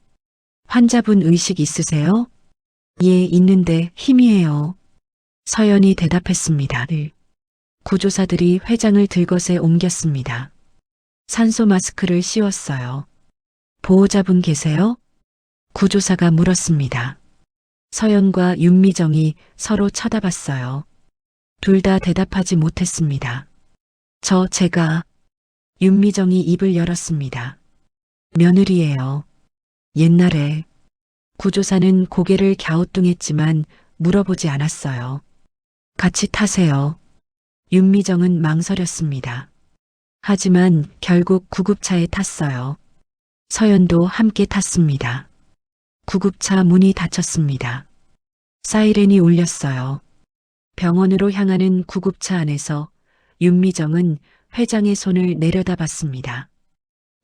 환자분 의식 있으세요? 예, 있는데 희미해요. 서연이 대답했습니다. 구조사들이 회장을 들것에 옮겼습니다. 산소 마스크를 씌웠어요. 보호자분 계세요? 구조사가 물었습니다. 서연과 윤미정이 서로 쳐다봤어요. 둘 다 대답하지 못했습니다. 제가. 윤미정이 입을 열었습니다. 며느리예요. 옛날에. 구조사는 고개를 갸우뚱했지만 물어보지 않았어요. 같이 타세요. 윤미정은 망설였습니다. 하지만 결국 구급차에 탔어요. 서연도 함께 탔습니다. 구급차 문이 닫혔습니다. 사이렌이 울렸어요. 병원으로 향하는 구급차 안에서 윤미정은 회장의 손을 내려다봤습니다.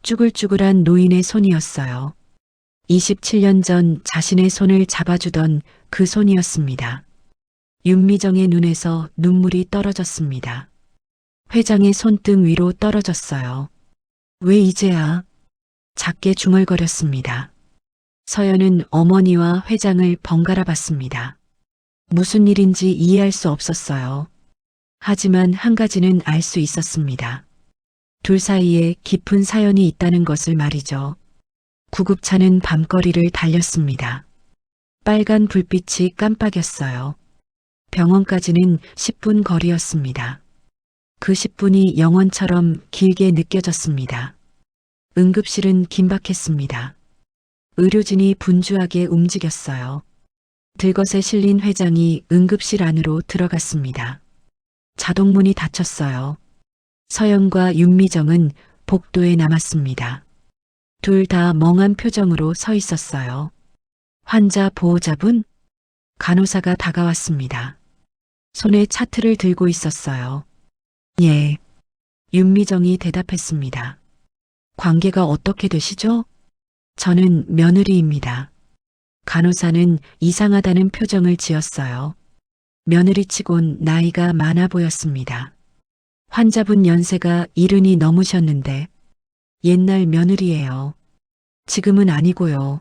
쭈글쭈글한 노인의 손이었어요. 27년 전 자신의 손을 잡아주던 그 손이었습니다. 윤미정의 눈에서 눈물이 떨어졌습니다. 회장의 손등 위로 떨어졌어요. 왜 이제야? 작게 중얼거렸습니다. 서연은 어머니와 회장을 번갈아 봤습니다. 무슨 일인지 이해할 수 없었어요. 하지만 한 가지는 알 수 있었습니다. 둘 사이에 깊은 사연이 있다는 것을 말이죠. 구급차는 밤거리를 달렸습니다. 빨간 불빛이 깜빡였어요. 병원까지는 10분 거리였습니다. 그 10분이 영원처럼 길게 느껴졌습니다. 응급실은 긴박했습니다. 의료진이 분주하게 움직였어요. 들것에 실린 회장이 응급실 안으로 들어갔습니다. 자동문이 닫혔어요. 서연과 윤미정은 복도에 남았습니다. 둘 다 멍한 표정으로 서 있었어요. 환자 보호자분? 간호사가 다가왔습니다. 손에 차트를 들고 있었어요. 예. 윤미정이 대답했습니다. 관계가 어떻게 되시죠? 저는 며느리입니다. 간호사는 이상하다는 표정을 지었어요. 며느리치곤 나이가 많아 보였습니다. 환자분 연세가 70이 넘으셨는데 옛날 며느리예요. 지금은 아니고요.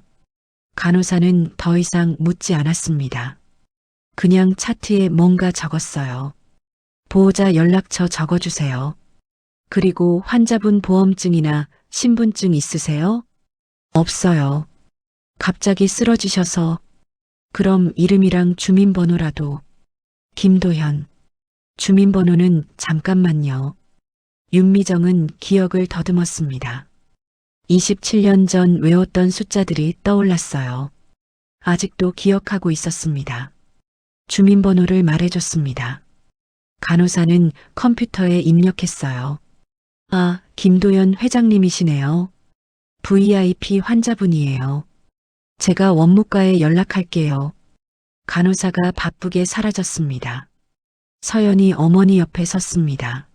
간호사는 더 이상 묻지 않았습니다. 그냥 차트에 뭔가 적었어요. 보호자 연락처 적어주세요. 그리고 환자분 보험증이나 신분증 있으세요? 없어요. 갑자기 쓰러지셔서. 그럼 이름이랑 주민번호라도. 김도현. 주민번호는 잠깐만요. 윤미정은 기억을 더듬었습니다. 27년 전 외웠던 숫자들이 떠올랐어요. 아직도 기억하고 있었습니다. 주민번호를 말해줬습니다. 간호사는 컴퓨터에 입력했어요. 아, 김도연 회장님이시네요. VIP 환자분이에요. 제가 원무과에 연락할게요. 간호사가 바쁘게 사라졌습니다. 서연이 어머니 옆에 섰습니다.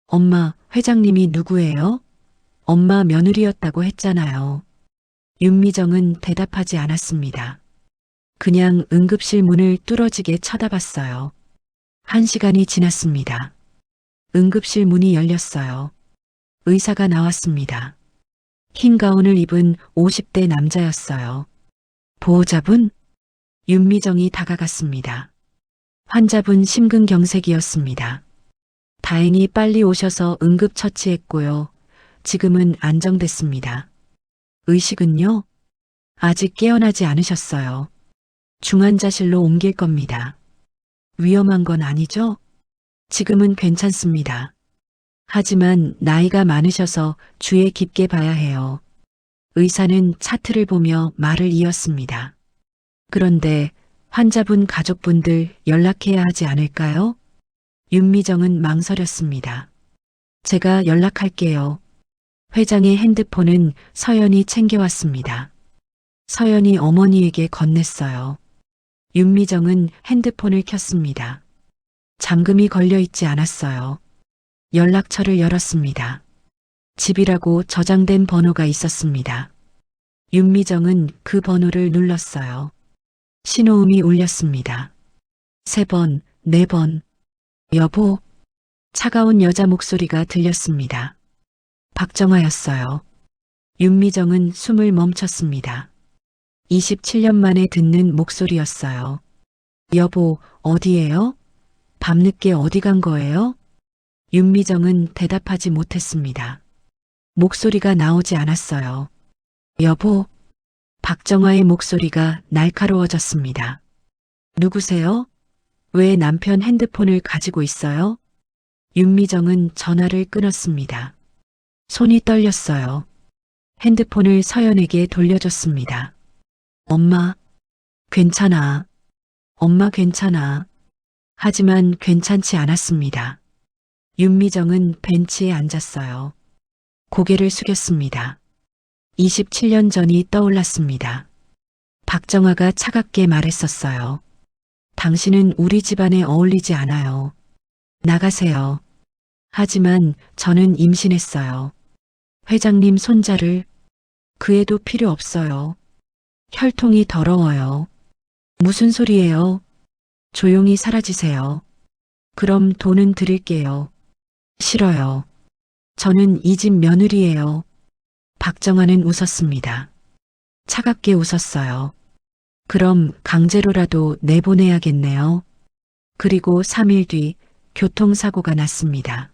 엄마, 회장님이 누구예요? 엄마 며느리였다고 했잖아요. 윤미정은 대답하지 않았습니다. 그냥 응급실 문을 뚫어지게 쳐다봤어요. 1시간이 지났습니다. 응급실 문이 열렸어요. 의사가 나왔습니다. 흰 가운을 입은 50대 남자였어요. 보호자분? 윤미정이 다가갔습니다. 환자분 심근경색이었습니다. 다행히 빨리 오셔서 응급처치했고요. 지금은 안정됐습니다. 의식은요? 아직 깨어나지 않으셨어요. 중환자실로 옮길 겁니다. 위험한 건 아니죠? 지금은 괜찮습니다. 하지만 나이가 많으셔서 주의 깊게 봐야 해요. 의사는 차트를 보며 말을 이었습니다. 그런데 환자분 가족분들 연락해야 하지 않을까요? 윤미정은 망설였습니다. 제가 연락할게요. 회장의 핸드폰은 서연이 챙겨왔습니다. 서연이 어머니에게 건넸어요. 윤미정은 핸드폰을 켰습니다. 잠금이 걸려 있지 않았어요. 연락처를 열었습니다. 집이라고 저장된 번호가 있었습니다. 윤미정은 그 번호를 눌렀어요. 신호음이 울렸습니다. 3번, 4번. 여보. 차가운 여자 목소리가 들렸습니다. 박정아였어요. 윤미정은 숨을 멈췄습니다. 27년 만에 듣는 목소리였어요. 여보, 어디에요? 밤늦게 어디 간 거예요? 윤미정은 대답하지 못했습니다. 목소리가 나오지 않았어요. 여보. 박정아의 목소리가 날카로워졌습니다. 누구세요? 왜 남편 핸드폰을 가지고 있어요? 윤미정은 전화를 끊었습니다. 손이 떨렸어요. 핸드폰을 서연에게 돌려줬습니다. 엄마, 괜찮아. 엄마 괜찮아. 하지만 괜찮지 않았습니다. 윤미정은 벤치에 앉았어요. 고개를 숙였습니다. 27년 전이 떠올랐습니다. 박정아가 차갑게 말했었어요. 당신은 우리 집안에 어울리지 않아요. 나가세요. 하지만 저는 임신했어요. 회장님 손자를. 그 애도 필요 없어요. 혈통이 더러워요. 무슨 소리예요? 조용히 사라지세요. 그럼 돈은 드릴게요. 싫어요. 저는 이 집 며느리예요. 박정아는 웃었습니다. 차갑게 웃었어요. 그럼 강제로라도 내보내야겠네요. 그리고 3일 뒤 교통사고가 났습니다.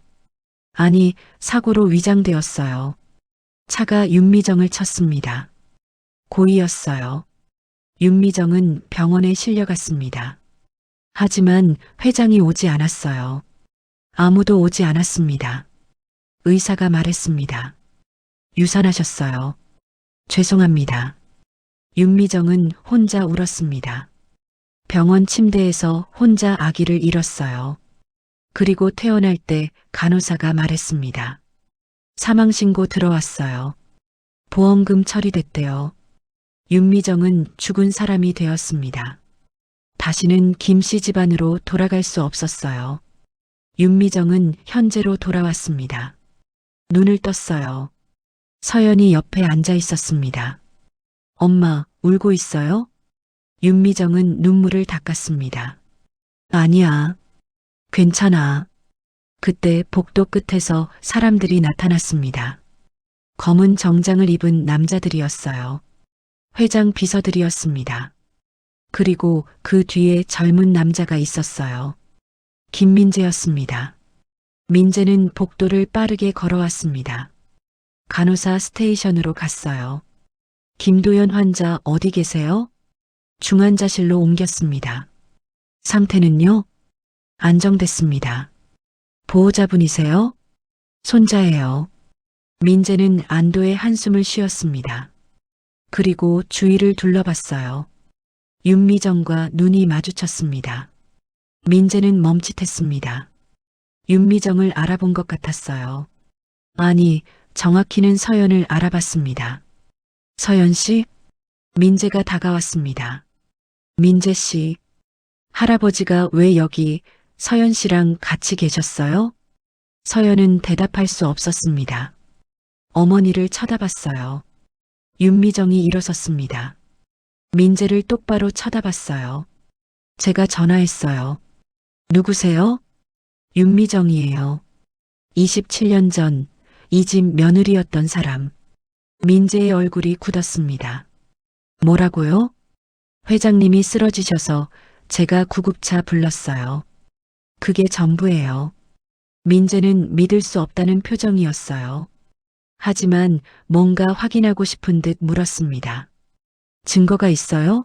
아니, 사고로 위장되었어요. 차가 윤미정을 쳤습니다. 고의였어요. 윤미정은 병원에 실려갔습니다. 하지만 회장이 오지 않았어요. 아무도 오지 않았습니다. 의사가 말했습니다. 유산하셨어요. 죄송합니다. 윤미정은 혼자 울었습니다. 병원 침대에서 혼자 아기를 잃었어요. 그리고 퇴원할 때 간호사가 말했습니다. 사망신고 들어왔어요. 보험금 처리됐대요. 윤미정은 죽은 사람이 되었습니다. 다시는 김씨 집안으로 돌아갈 수 없었어요. 윤미정은 현재로 돌아왔습니다. 눈을 떴어요. 서연이 옆에 앉아 있었습니다. 엄마, 울고 있어요? 윤미정은 눈물을 닦았습니다. 아니야. 괜찮아. 그때 복도 끝에서 사람들이 나타났습니다. 검은 정장을 입은 남자들이었어요. 회장 비서들이었습니다. 그리고 그 뒤에 젊은 남자가 있었어요. 김민재였습니다. 민재는 복도를 빠르게 걸어왔습니다. 간호사 스테이션으로 갔어요. 김도연 환자 어디 계세요? 중환자실로 옮겼습니다. 상태는요? 안정됐습니다. 보호자분이세요? 손자예요. 민재는 안도의 한숨을 쉬었습니다. 그리고 주위를 둘러봤어요. 윤미정과 눈이 마주쳤습니다. 민재는 멈칫했습니다. 윤미정을 알아본 것 같았어요. 아니, 정확히는 서연을 알아봤습니다. 서연 씨? 민재가 다가왔습니다. 민재 씨, 할아버지가 왜 여기 서연 씨랑 같이 계셨어요? 서연은 대답할 수 없었습니다. 어머니를 쳐다봤어요. 윤미정이 일어섰습니다. 민재를 똑바로 쳐다봤어요. 제가 전화했어요. 누구세요? 윤미정이에요. 27년 전 이 집 며느리였던 사람. 민재의 얼굴이 굳었습니다. 뭐라고요? 회장님이 쓰러지셔서 제가 구급차 불렀어요. 그게 전부예요. 민재는 믿을 수 없다는 표정이었어요. 하지만 뭔가 확인하고 싶은 듯 물었습니다. 증거가 있어요?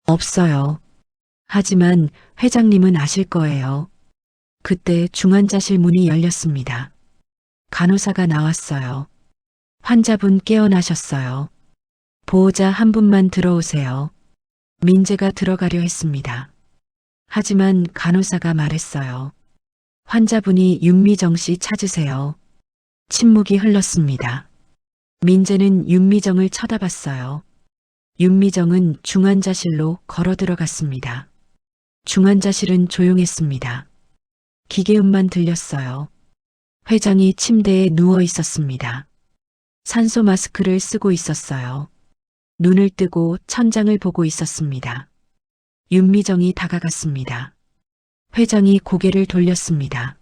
없어요. 하지만 회장님은 아실 거예요. 그때 중환자실 문이 열렸습니다. 간호사가 나왔어요. 환자분 깨어나셨어요. 보호자 한 분만 들어오세요. 민재가 들어가려 했습니다. 하지만 간호사가 말했어요. 환자분이 윤미정 씨 찾으세요. 침묵이 흘렀습니다. 민재는 윤미정을 쳐다봤어요. 윤미정은 중환자실로 걸어 들어갔습니다. 중환자실은 조용했습니다. 기계음만 들렸어요. 회장이 침대에 누워 있었습니다. 산소 마스크를 쓰고 있었어요. 눈을 뜨고 천장을 보고 있었습니다. 윤미정이 다가갔습니다. 회장이 고개를 돌렸습니다.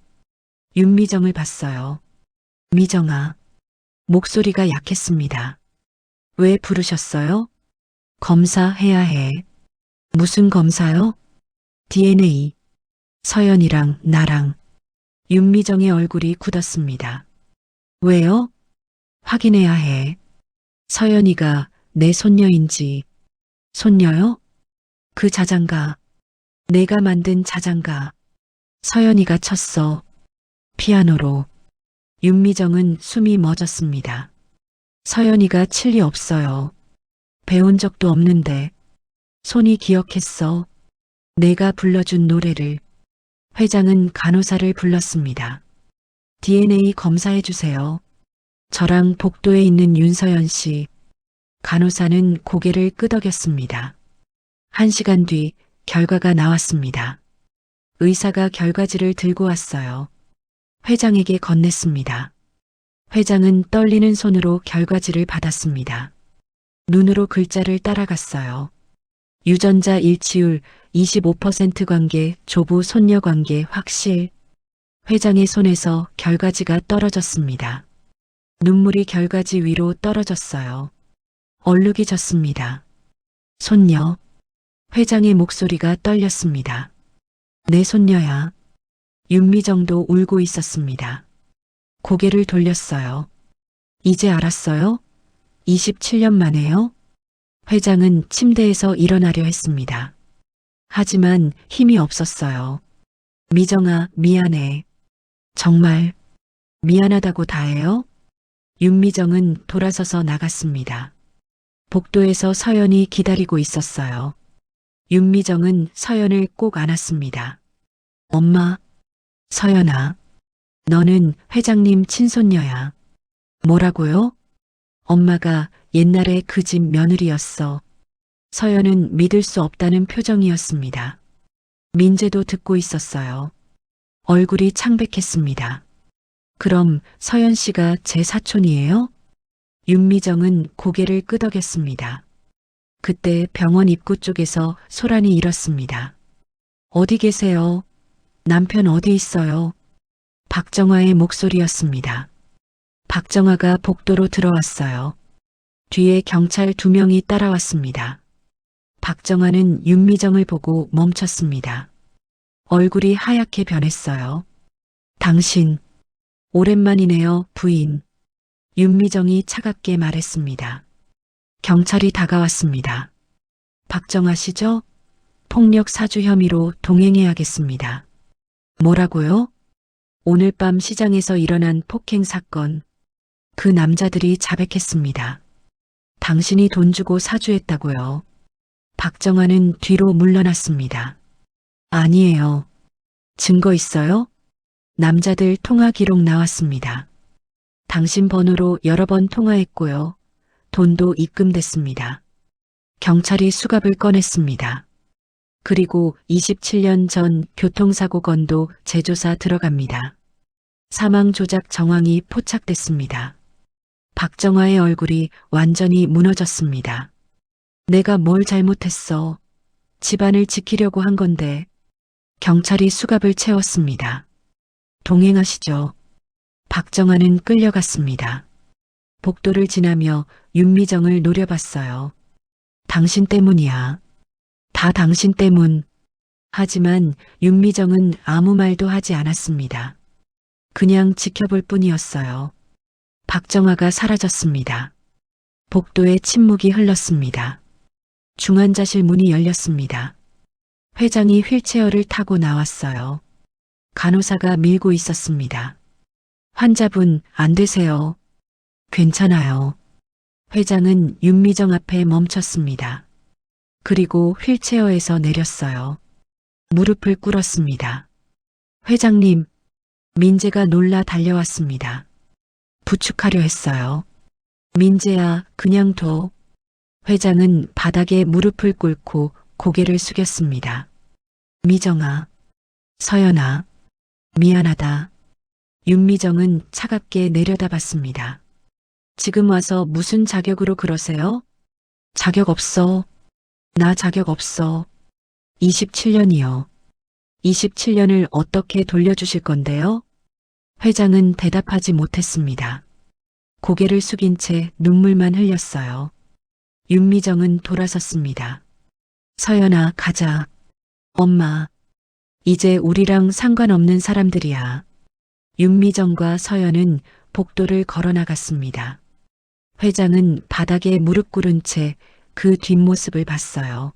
윤미정을 봤어요. 미정아. 목소리가 약했습니다. 왜 부르셨어요? 검사해야 해. 무슨 검사요? DNA. 서연이랑 나랑. 윤미정의 얼굴이 굳었습니다. 왜요? 확인해야 해. 서연이가 내 손녀인지. 손녀요? 그 자장가. 내가 만든 자장가. 서연이가 쳤어. 피아노로. 윤미정은 숨이 멎었습니다. 서연이가 칠 리 없어요. 배운 적도 없는데. 손이 기억했어. 내가 불러준 노래를. 회장은 간호사를 불렀습니다. DNA 검사해 주세요. 저랑 복도에 있는 윤서연 씨. 간호사는 고개를 끄덕였습니다. 1시간 뒤 결과가 나왔습니다. 의사가 결과지를 들고 왔어요. 회장에게 건넸습니다. 회장은 떨리는 손으로 결과지를 받았습니다. 눈으로 글자를 따라갔어요. 유전자 일치율 25% 관계, 조부 손녀 관계 확실. 회장의 손에서 결과지가 떨어졌습니다. 눈물이 결과지 위로 떨어졌어요. 얼룩이 졌습니다. 손녀. 회장의 목소리가 떨렸습니다. 내 손녀야. 윤미정도 울고 있었습니다. 고개를 돌렸어요. 이제 알았어요? 27년 만에요? 회장은 침대에서 일어나려 했습니다. 하지만 힘이 없었어요. 미정아, 미안해. 정말 미안하다고 다해요? 윤미정은 돌아서서 나갔습니다. 복도에서 서연이 기다리고 있었어요. 윤미정은 서연을 꼭 안았습니다. 엄마, 서연아, 너는 회장님 친손녀야. 뭐라고요? 엄마가 옛날에 그 집 며느리였어. 서연은 믿을 수 없다는 표정이었습니다. 민재도 듣고 있었어요. 얼굴이 창백했습니다. 그럼 서연 씨가 제 사촌이에요? 윤미정은 고개를 끄덕였습니다. 그때 병원 입구 쪽에서 소란이 일었습니다. 어디 계세요? 남편 어디 있어요? 박정화의 목소리였습니다. 박정화가 복도로 들어왔어요. 뒤에 경찰 2명이 따라왔습니다. 박정화는 윤미정을 보고 멈췄습니다. 얼굴이 하얗게 변했어요. 당신, 오랜만이네요, 부인. 윤미정이 차갑게 말했습니다. 경찰이 다가왔습니다. 박정화 씨죠? 폭력 사주 혐의로 동행해야겠습니다. 뭐라고요? 오늘 밤 시장에서 일어난 폭행 사건. 그 남자들이 자백했습니다. 당신이 돈 주고 사주했다고요. 박정화는 뒤로 물러났습니다. 아니에요. 증거 있어요? 남자들 통화 기록 나왔습니다. 당신 번호로 여러 번 통화했고요. 돈도 입금됐습니다. 경찰이 수갑을 꺼냈습니다. 그리고 27년 전 교통사고 건도 재조사 들어갑니다. 사망 조작 정황이 포착됐습니다. 박정화의 얼굴이 완전히 무너졌습니다. 내가 뭘 잘못했어. 집안을 지키려고 한 건데. 경찰이 수갑을 채웠습니다. 동행하시죠. 박정화는 끌려갔습니다. 복도를 지나며 윤미정을 노려봤어요. 당신 때문이야. 다 당신 때문. 하지만 윤미정은 아무 말도 하지 않았습니다. 그냥 지켜볼 뿐이었어요. 박정아가 사라졌습니다. 복도에 침묵이 흘렀습니다. 중환자실 문이 열렸습니다. 회장이 휠체어를 타고 나왔어요. 간호사가 밀고 있었습니다. 환자분, 안 되세요. 괜찮아요. 회장은 윤미정 앞에 멈췄습니다. 그리고 휠체어에서 내렸어요. 무릎을 꿇었습니다. 회장님, 민재가 놀라 달려왔습니다. 부축하려 했어요. 민재야, 그냥 둬. 회장은 바닥에 무릎을 꿇고 고개를 숙였습니다. 미정아, 서연아, 미안하다. 윤미정은 차갑게 내려다봤습니다. 지금 와서 무슨 자격으로 그러세요? 자격 없어. 나 자격 없어. 27년이요. 27년을 어떻게 돌려주실 건데요? 회장은 대답하지 못했습니다. 고개를 숙인 채 눈물만 흘렸어요. 윤미정은 돌아섰습니다. 서연아, 가자. 엄마, 이제 우리랑 상관없는 사람들이야. 윤미정과 서연은 복도를 걸어 나갔습니다. 회장은 바닥에 무릎 꿇은 채 그 뒷모습을 봤어요.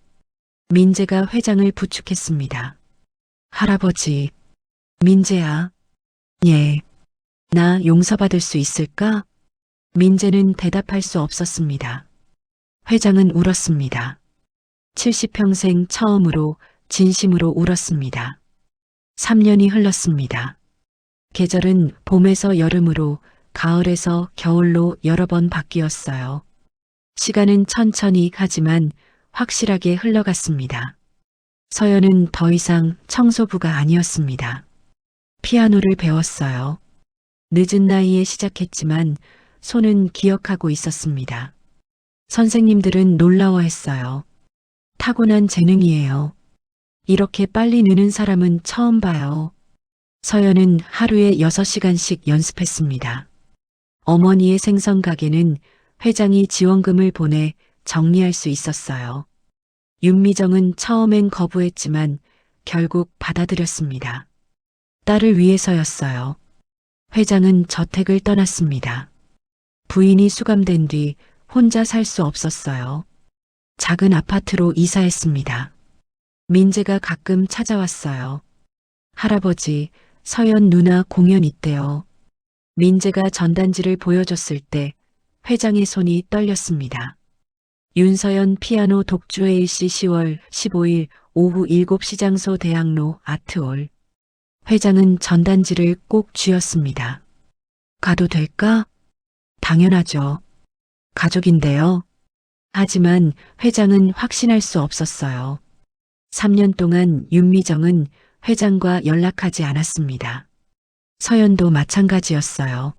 민재가 회장을 부축했습니다. 할아버지, 민재야. 예. 나 용서받을 수 있을까? 민재는 대답할 수 없었습니다. 회장은 울었습니다. 70평생 처음으로 진심으로 울었습니다. 3년이 흘렀습니다. 계절은 봄에서 여름으로, 가을에서 겨울로 여러 번 바뀌었어요. 시간은 천천히 하지만 확실하게 흘러갔습니다. 서연은 더 이상 청소부가 아니었습니다. 피아노를 배웠어요. 늦은 나이에 시작했지만 손은 기억하고 있었습니다. 선생님들은 놀라워했어요. 타고난 재능이에요. 이렇게 빨리 느는 사람은 처음 봐요. 서연은 하루에 6시간씩 연습했습니다. 어머니의 생선 가게는 회장이 지원금을 보내 정리할 수 있었어요. 윤미정은 처음엔 거부했지만 결국 받아들였습니다. 딸을 위해서였어요. 회장은 저택을 떠났습니다. 부인이 수감된 뒤 혼자 살 수 없었어요. 작은 아파트로 이사했습니다. 민재가 가끔 찾아왔어요. 할아버지, 서연 누나 공연 있대요. 민재가 전단지를 보여줬을 때 회장의 손이 떨렸습니다. 윤서연 피아노 독주회 일시 10월 15일 오후 7시 장소 대학로 아트홀. 회장은 전단지를 꼭 쥐었습니다. 가도 될까? 당연하죠. 가족인데요. 하지만 회장은 확신할 수 없었어요. 3년 동안 윤미정은 회장과 연락하지 않았습니다. 서연도 마찬가지였어요.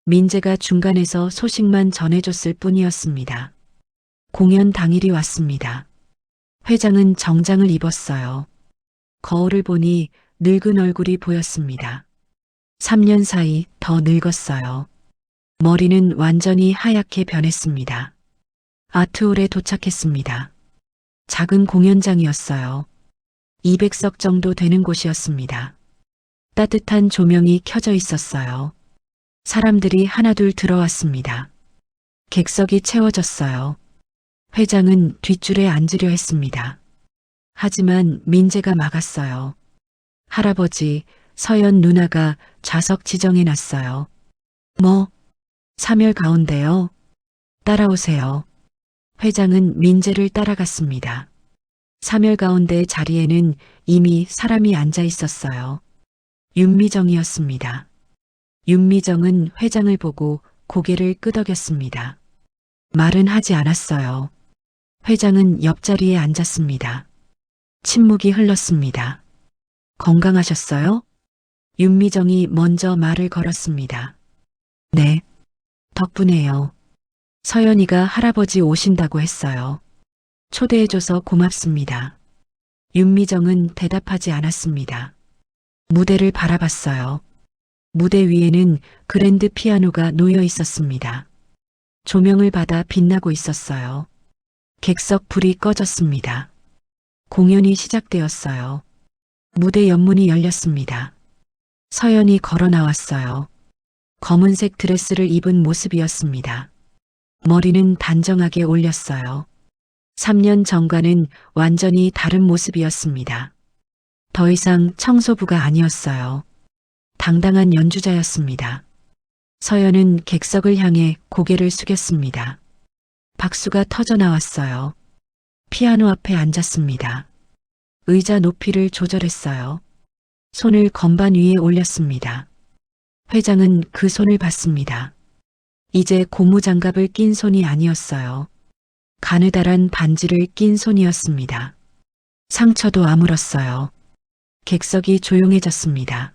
민재가 중간에서 소식만 전해줬을 뿐이었습니다. 공연 당일이 왔습니다. 회장은 정장을 입었어요. 거울을 보니 늙은 얼굴이 보였습니다. 3년 사이 더 늙었어요. 머리는 완전히 하얗게 변했습니다. 아트홀에 도착했습니다. 작은 공연장이었어요. 200석 정도 되는 곳이었습니다. 따뜻한 조명이 켜져 있었어요. 사람들이 하나둘 들어왔습니다. 객석이 채워졌어요. 회장은 뒷줄에 앉으려 했습니다. 하지만 민재가 막았어요. 할아버지, 서연 누나가 좌석 지정해 놨어요. 뭐? 3열 가운데요. 따라오세요. 회장은 민재를 따라갔습니다. 3열 가운데 자리에는 이미 사람이 앉아 있었어요. 윤미정이었습니다. 윤미정은 회장을 보고 고개를 끄덕였습니다. 말은 하지 않았어요. 회장은 옆자리에 앉았습니다. 침묵이 흘렀습니다. 건강하셨어요? 윤미정이 먼저 말을 걸었습니다. 네, 덕분에요. 서연이가 할아버지 오신다고 했어요. 초대해줘서 고맙습니다. 윤미정은 대답하지 않았습니다. 무대를 바라봤어요. 무대 위에는 그랜드 피아노가 놓여 있었습니다. 조명을 받아 빛나고 있었어요. 객석 불이 꺼졌습니다. 공연이 시작되었어요. 무대 옆문이 열렸습니다. 서연이 걸어 나왔어요. 검은색 드레스를 입은 모습이었습니다. 머리는 단정하게 올렸어요. 3년 전과는 완전히 다른 모습이었습니다. 더 이상 청소부가 아니었어요. 당당한 연주자였습니다. 서연은 객석을 향해 고개를 숙였습니다. 박수가 터져 나왔어요. 피아노 앞에 앉았습니다. 의자 높이를 조절했어요. 손을 건반 위에 올렸습니다. 회장은 그 손을 봤습니다. 이제 고무장갑을 낀 손이 아니었어요. 가느다란 반지를 낀 손이었습니다. 상처도 아물었어요. 객석이 조용해졌습니다.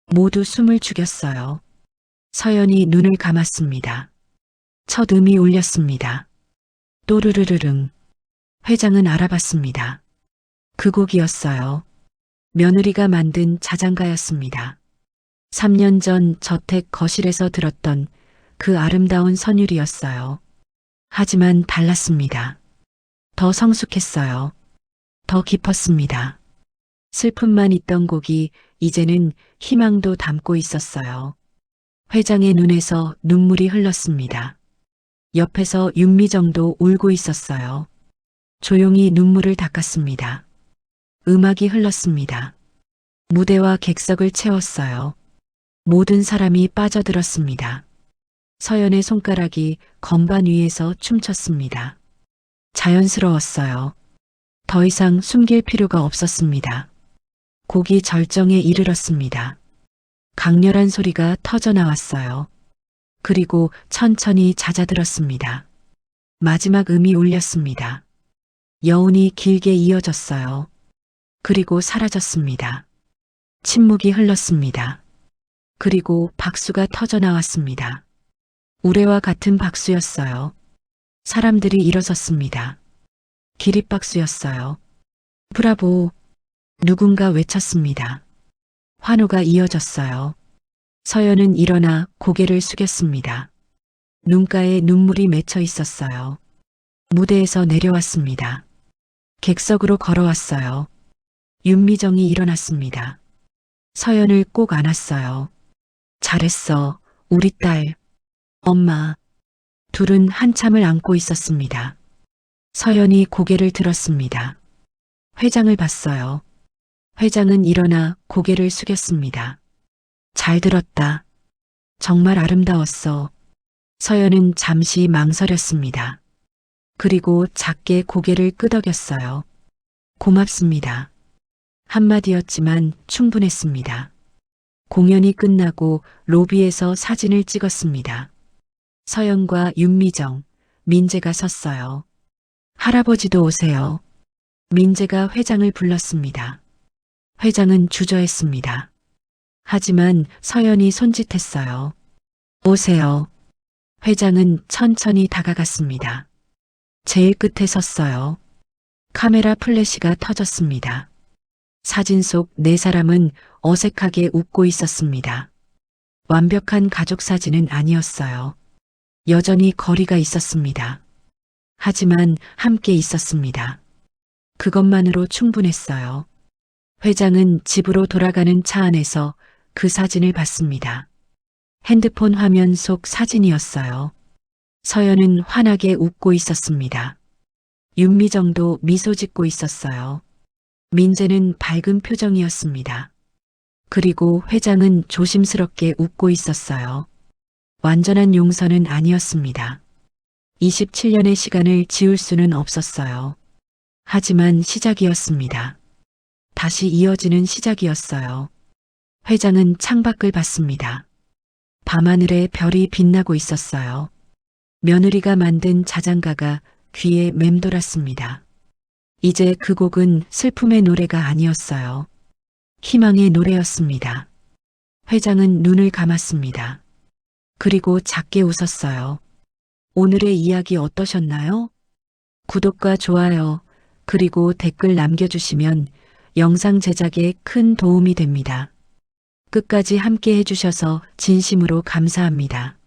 모두 숨을 죽였어요. 서연이 눈을 감았습니다. 첫 음이 울렸습니다. 또르르르릉. 회장은 알아봤습니다. 그 곡이었어요. 며느리가 만든 자장가였습니다. 3년 전 저택 거실에서 들었던 그 아름다운 선율이었어요. 하지만 달랐습니다. 더 성숙했어요. 더 깊었습니다. 슬픔만 있던 곡이 이제는 희망도 담고 있었어요. 회장의 눈에서 눈물이 흘렀습니다. 옆에서 윤미정도 울고 있었어요. 조용히 눈물을 닦았습니다. 음악이 흘렀습니다. 무대와 객석을 채웠어요. 모든 사람이 빠져들었습니다. 서연의 손가락이 건반 위에서 춤췄습니다. 자연스러웠어요. 더 이상 숨길 필요가 없었습니다. 곡이 절정에 이르렀습니다. 강렬한 소리가 터져 나왔어요. 그리고 천천히 잦아들었습니다. 마지막 음이 울렸습니다. 여운이 길게 이어졌어요. 그리고 사라졌습니다. 침묵이 흘렀습니다. 그리고 박수가 터져 나왔습니다. 우레와 같은 박수였어요. 사람들이 일어섰습니다. 기립박수였어요. 브라보! 누군가 외쳤습니다. 환호가 이어졌어요. 서연은 일어나 고개를 숙였습니다. 눈가에 눈물이 맺혀 있었어요. 무대에서 내려왔습니다. 객석으로 걸어왔어요. 윤미정이 일어났습니다. 서연을 꼭 안았어요. 잘했어, 우리 딸. 엄마. 둘은 한참을 안고 있었습니다. 서연이 고개를 들었습니다. 회장을 봤어요. 회장은 일어나 고개를 숙였습니다. 잘 들었다. 정말 아름다웠어. 서연은 잠시 망설였습니다. 그리고 작게 고개를 끄덕였어요. 고맙습니다. 한마디였지만 충분했습니다. 공연이 끝나고 로비에서 사진을 찍었습니다. 서연과 윤미정, 민재가 섰어요. 할아버지도 오세요. 민재가 회장을 불렀습니다. 회장은 주저했습니다. 하지만 서연이 손짓했어요. 오세요. 회장은 천천히 다가갔습니다. 제일 끝에 섰어요. 카메라 플래시가 터졌습니다. 사진 속 네 사람은 어색하게 웃고 있었습니다. 완벽한 가족 사진은 아니었어요. 여전히 거리가 있었습니다. 하지만 함께 있었습니다. 그것만으로 충분했어요. 회장은 집으로 돌아가는 차 안에서 그 사진을 봤습니다. 핸드폰 화면 속 사진이었어요. 서연은 환하게 웃고 있었습니다. 윤미정도 미소 짓고 있었어요. 민재는 밝은 표정이었습니다. 그리고 회장은 조심스럽게 웃고 있었어요. 완전한 용서는 아니었습니다. 27년의 시간을 지울 수는 없었어요. 하지만 시작이었습니다. 다시 이어지는 시작이었어요. 회장은 창밖을 봤습니다. 밤하늘에 별이 빛나고 있었어요. 며느리가 만든 자장가가 귀에 맴돌았습니다. 이제 그 곡은 슬픔의 노래가 아니었어요. 희망의 노래였습니다. 회장은 눈을 감았습니다. 그리고 작게 웃었어요. 오늘의 이야기 어떠셨나요? 구독과 좋아요, 그리고 댓글 남겨주시면 영상 제작에 큰 도움이 됩니다. 끝까지 함께 해주셔서 진심으로 감사합니다.